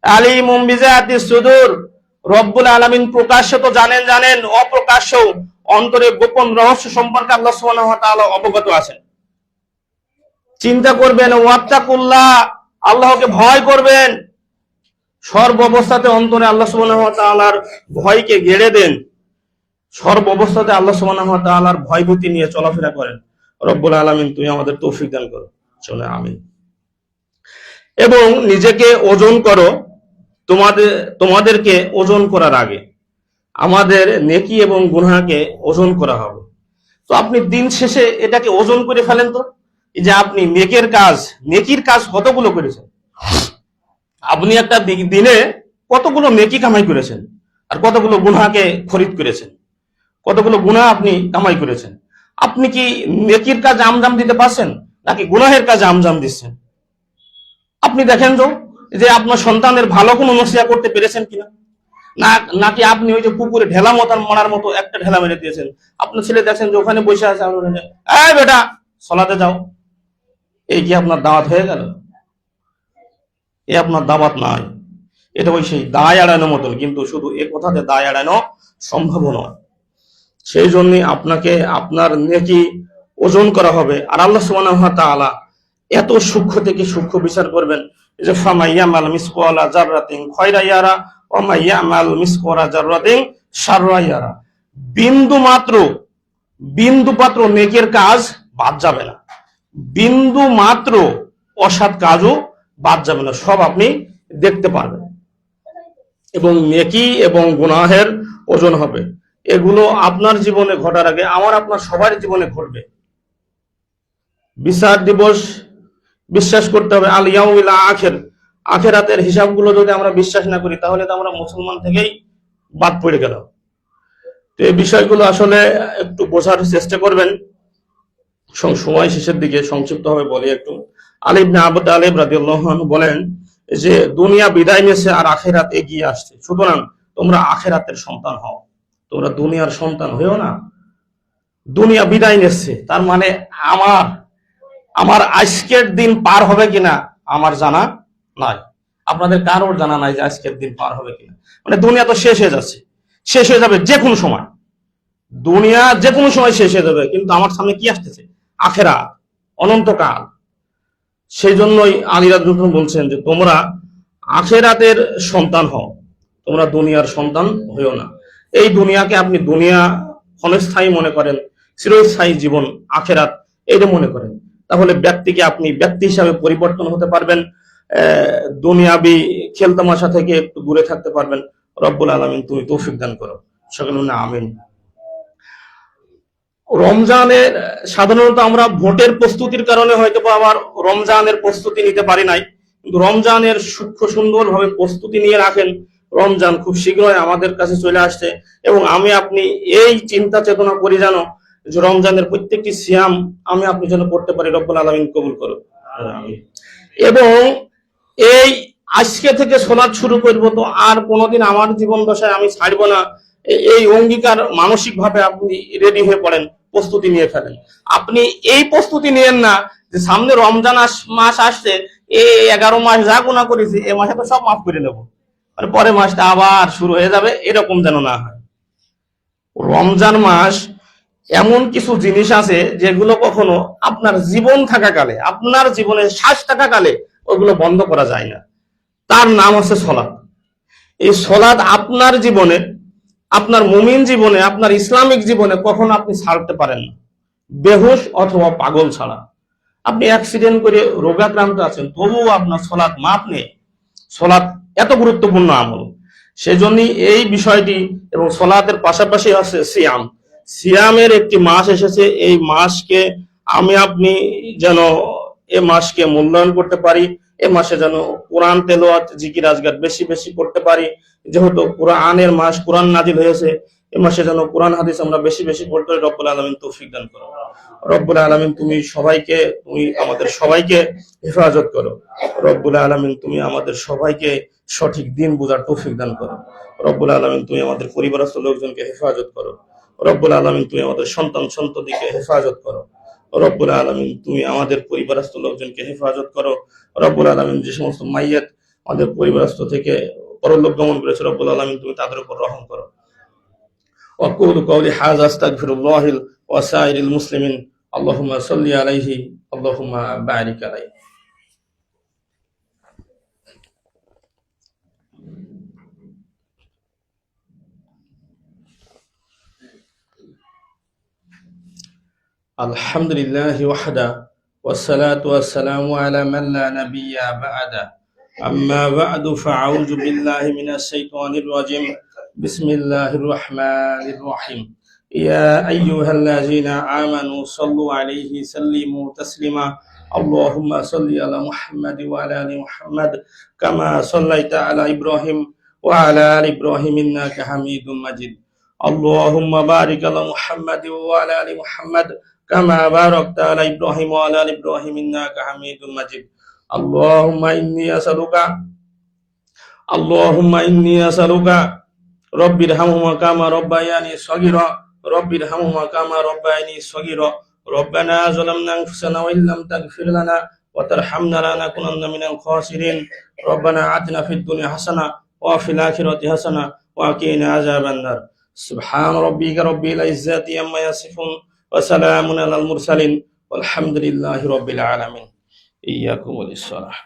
আলিমুম বিযাতিস সুদূর। রব্বুল আলামিন প্রকাশ্য তো জানেন, অপ্রকাশ্য অন্তরে গোপন রহস্য সম্পর্কে আল্লাহ সুবহানাহু ওয়া তাআলা অবগত আছেন। চিন্তা করবেন, ওয়াত্তাকুল্লাহ, আল্লাহকে ভয় করবেন। সর্ব অবস্থাতে অন্তরে আল্লাহ সুবহানাহু ওয়া তাআলার ভয়কে গেড়ে দেন। সর্ব অবস্থাতে আল্লাহ সুবহানাহু ওয়া তাআলার ভয়ভীতি নিয়ে চলাফেরা করেন। রব্বুল আলামিন তুমি আমাদের তৌফিক দান করো। চলে আমিন। এবং নিজেকে ওজন করো তোমাদেরকে ওজন করার আগে। আমাদের নেকি এবং গুনাহকে ওজন করা হবে। তো আপনি দিন শেষে এটাকে ওজন করে ফেলেন তো, যে আপনি নেকির কাজ কতগুলো করেছেন। আপনি একটা দিনে কতগুলো নেকি কামাই করেছেন, আর কতগুলো গুনাহকে খরিদ করেছেন, কতগুলো গুনাহ আপনি কামাই করেছেন। আপনি কি নেকির কাজ আঞ্জাম দিতে পারছেন, নাকি গুনাহের কাজ আঞ্জাম দিচ্ছেন? আপনি দেখেন যে আপনার সন্তানের ভালো কোনো নসিহত করতে পেরেছেন কিনা, নাকি আপনি ওই যে পুকুরে ঢেলা মারার মতো একটা ঢেলা মেরে দিয়েছেন। আপনার ছেলে দেখছেন যে ওখানে বসে আছে, এই বেটা সালাতে যাও। এই কি আপনার দাওয়াত হয়ে গেল? এ আপনার দাওয়াত নাই। এটা ওই সেই দায় এড়ানোর মতন, কিন্তু শুধু এ কথাতে দায় এড়ানো সম্ভব নয়। সেই জন্য আপনাকে আপনার নেকি ওজন করা হবে। আর আল্লাহ সুবহানাহু ওয়া তাআলা এত সূক্ষ্ম থেকে সূক্ষ্ম বিচার করবেন যে ফামাইয়ামাল মিসকালা যাররাতিন খায়রা ইয়ারা ওয়া মাইয়ামাল মিসকালা যাররাতিন শাররা ইয়ারা। বিন্দু মাত্র নেকের কাজ বাদ যাবে না, বিন্দু মাত্র অসৎ কাজও বাদ যাবে না, সব আপনি দেখতে পারবেন। এবং নেকি এবং গুনাহের ওজন হবে। এগুলো আপনার জীবনে ঘটার আগে আমার আপনার সবার জীবনে ঘটবে। বিচার দিবস বিশ্বাস করতে হবে, আল ইয়াউমিল আখির, আখেরাতের হিসাবগুলো যদি আমরা বিশ্বাস না করি তাহলে তো আমরা মুসলমান থেকেই বাদ পড়ে গেল। তো এই বিষয়গুলো আসলে একটু বোঝার চেষ্টা করবেন। সময় শেষের দিকে সংক্ষিপ্ত ভাবে বলি একটু। আলী ইবনে আবু তালিব রাদিয়াল্লাহু আনহু বলেন যে দুনিয়া বিদায় নিয়েছে আর আখেরাত এগিয়ে আসছে, সুতরাং তোমরা আখেরাতের সন্তান হও, তোমরা দুনিয়ার সন্তান হইও না। দুনিয়া বিদায় নিচ্ছে, তার মানে আমার আমার আজকের দিন পার হবে কিনা আমার জানা নাই, আপনাদের কারোর জানা নাই যে আজকের দিন পার হবে কিনা। মানে দুনিয়া তো শেষ হয়ে যাচ্ছে, শেষ হয়ে যাবে যে কোনো সময়, দুনিয়া যে কোনো সময় শেষ হয়ে যাবে, কিন্তু আমার সামনে কি আসতেছে? আখেরাত, অনন্তকাল। সেই জন্যই আলী রাদিয়াল্লাহু আনহু বলছেন যে তোমরা আখেরাতের সন্তান হও, তোমরা দুনিয়ার সন্তান হইও না। এই দুনিয়াকে আপনি দুনিয়া ক্ষণস্থায়ী মনে করেন, চিরস্থায়ী জীবন আখেরাত এইটা মনে করেন, তাহলে ব্যক্তিকে আপনি ব্যক্তি হিসাবে পরিবর্তন হতে পারবেন, দুনিয়াবি খেলতামাশা থেকে একটু দূরে থাকতে পারবেন। রব্বুল আলামিন তুমি তৌফিক দান করো, সকলে বলুন আমিন। রমজানের সাধারণত আমরা ভোটের প্রস্তুতির কারণে হয়তো বা আবার রমজানের প্রস্তুতি নিতে পারি নাই, কিন্তু রমজানের সূক্ষ্ম সুন্দর ভাবে প্রস্তুতি নিয়ে রাখেন। রমজান খুব শীঘ্রই আমাদের কাছে চলে আসছে, এবং আমি আপনি এই চিন্তা চেতনা করি যেন যে রমজানের প্রত্যেকটি সিয়াম আমি আপনি যেন করতে পারি। রব্বুল আলামিন কবুল করো। এবং এই আজকে থেকে সালাত শুরু করব, তো আর কোনোদিন আমার জীবন দশায় আমি ছাড়ব না, এই অঙ্গীকার মানসিক ভাবে আপনি রেডি হয়ে পড়েন, প্রস্তুতি নিয়ে ফেলেন। আপনি এই প্রস্তুতি নিয়েন না যে সামনে রমজান মাস আসছে, এই 11 মাস যা গুনাহ করেছি এই মাসে তো সব মাফ করে নেব, মানে পরের মাসটা আবার শুরু হয়ে যাবে, এরকম যেন না হয়। রমজান মাস এমন কিছু জিনিস আছে যেগুলো কখনো আপনার জীবন থাকাকালে, আপনার জীবনের শ্বাস থাকাকালে ওগুলো বন্ধ করা যায় না। তার নাম হচ্ছে সলাৎ। এই সলাৎ আপনার জীবনে, আপনার মুমিন জীবনে, আপনার ইসলামিক জীবনে কখনো আপনি ছাড়তে পারেন না, বেহুশ অথবা পাগল ছাড়া। আপনি অ্যাক্সিডেন্ট করে রোগাক্রান্ত আছেন, তবুও আপনার সলাৎ মাপ নেই। সলাৎ এত গুরুত্বপূর্ণ আমল, সেজন্যই এই বিষয়টি। এবং সলাতের পাশাপাশি আছে সিয়াম। সিয়ামের একটি মাস এসেছে, এই মাসকে আমি আপনি যেন এ মাসকে মূল্যায়ন করতে পারি, এ মাসে যেন কোরআন তেলাওয়াত জিকির আজগার বেশি বেশি করতে পারি। যেহেতু কোরআনের মাস, কোরআন নাজিল হয়েছে, এ মাসে যেন কোরআন হাদিস আমরা বেশি বেশি পড়তে পারি। রব্বুল আলামিন তৌফিক দান করো। রব্বুল আলামিন তুমি আমাদের সবাইকে হেফাজত করো। রব্বুল আলামিন তুমি আমাদের সবাইকে সঠিক দিন বোঝার তৌফিক দান করো। রব্বুল আলামিন তুমি আমাদের পরিবারস্থ লোকজনকে হেফাজত করো। রব্বুল আলামিন তুমি আমাদের সন্তান সন্ততিকে হেফাজত করো। রব্বুল আলামিন তুমি আমাদের পরিবারস্থ লোকজনকে হেফাজত করো। রব্বুল আলামিন যে সমস্ত মাইয়াত আমাদের পরিবারস্থ থেকে পরলোক গমন করেছে, রব্বুল আলামিন তুমি তাদের উপর রহম করো। ওয়াকুলু কওলি হাযা আস্তাগফিরুল্লাহিল ওয়া সাইরিল মুসলিমিন। আল্লাহুম্মা সাল্লি আলাইহি, আল্লাহুম্মা বারিক আলাইহি। আলহামদুলিল্লাহি ওয়াহদা, ওয়াসসালাতু ওয়াসসালামু আলা মান লা নাবিয়্যা বা'দা। আম্মা বা'দু, ফাআউযু বিল্লাহি মিনাশ শাইতানির রাজিম। বিসমিল্লাহির রহমানির রহিম। ইয়া আইয়ুহাল্লাযীনা আমানু সাল্লু আলাইহি সাল্লিমু তাসলিমা। আল্লাহুম্মা সাল্লি আলা মুহাম্মাদ ওয়া আলা আলি মুহাম্মাদ কামা সাল্লাইতা আলা ইব্রাহিম ওয়া আলা আলি ইব্রাহিম ইন্নাকা হামিদুম মাজিদ। আল্লাহুম্মা বারিক আলা মুহাম্মাদ ওয়া আলা আলি মুহাম্মাদ কামা বারাকতা আলা ইব্রাহিম ওয়া আলা আলি ইব্রাহিম ইন্নাকা হামিদুম মাজিদ। আল্লাহুম্মা ইন্নী আসালুকা রব্বিরহামহুমা কামা রব্বায়ানি সগীরা, রব্বিরহামহুমা কামা রব্বায়ানি সগীরা। রব্বানা যালামনা আনফুসানা ওয়া ইল্লাম তাগফির লানা ওয়া তারহামনা লানাকুনান্না মিনাল খাসিরিন। রব্বানা আতিনা ফিদ দুনিয়া হাসানাহ ওয়া ফিল আখিরাতি হাসানাহ ওয়া কিনা আযাবান নার। সুবহান রাব্বিকা রাব্বিল ইজ্জাতি আম্মা ইয়াসিফুন ওয়া সালামুন আলাল মুরসালিন ওয়ালহামদুলিল্লাহি রাব্বিল আলামিন। ইয়াকুমুস সালাহ।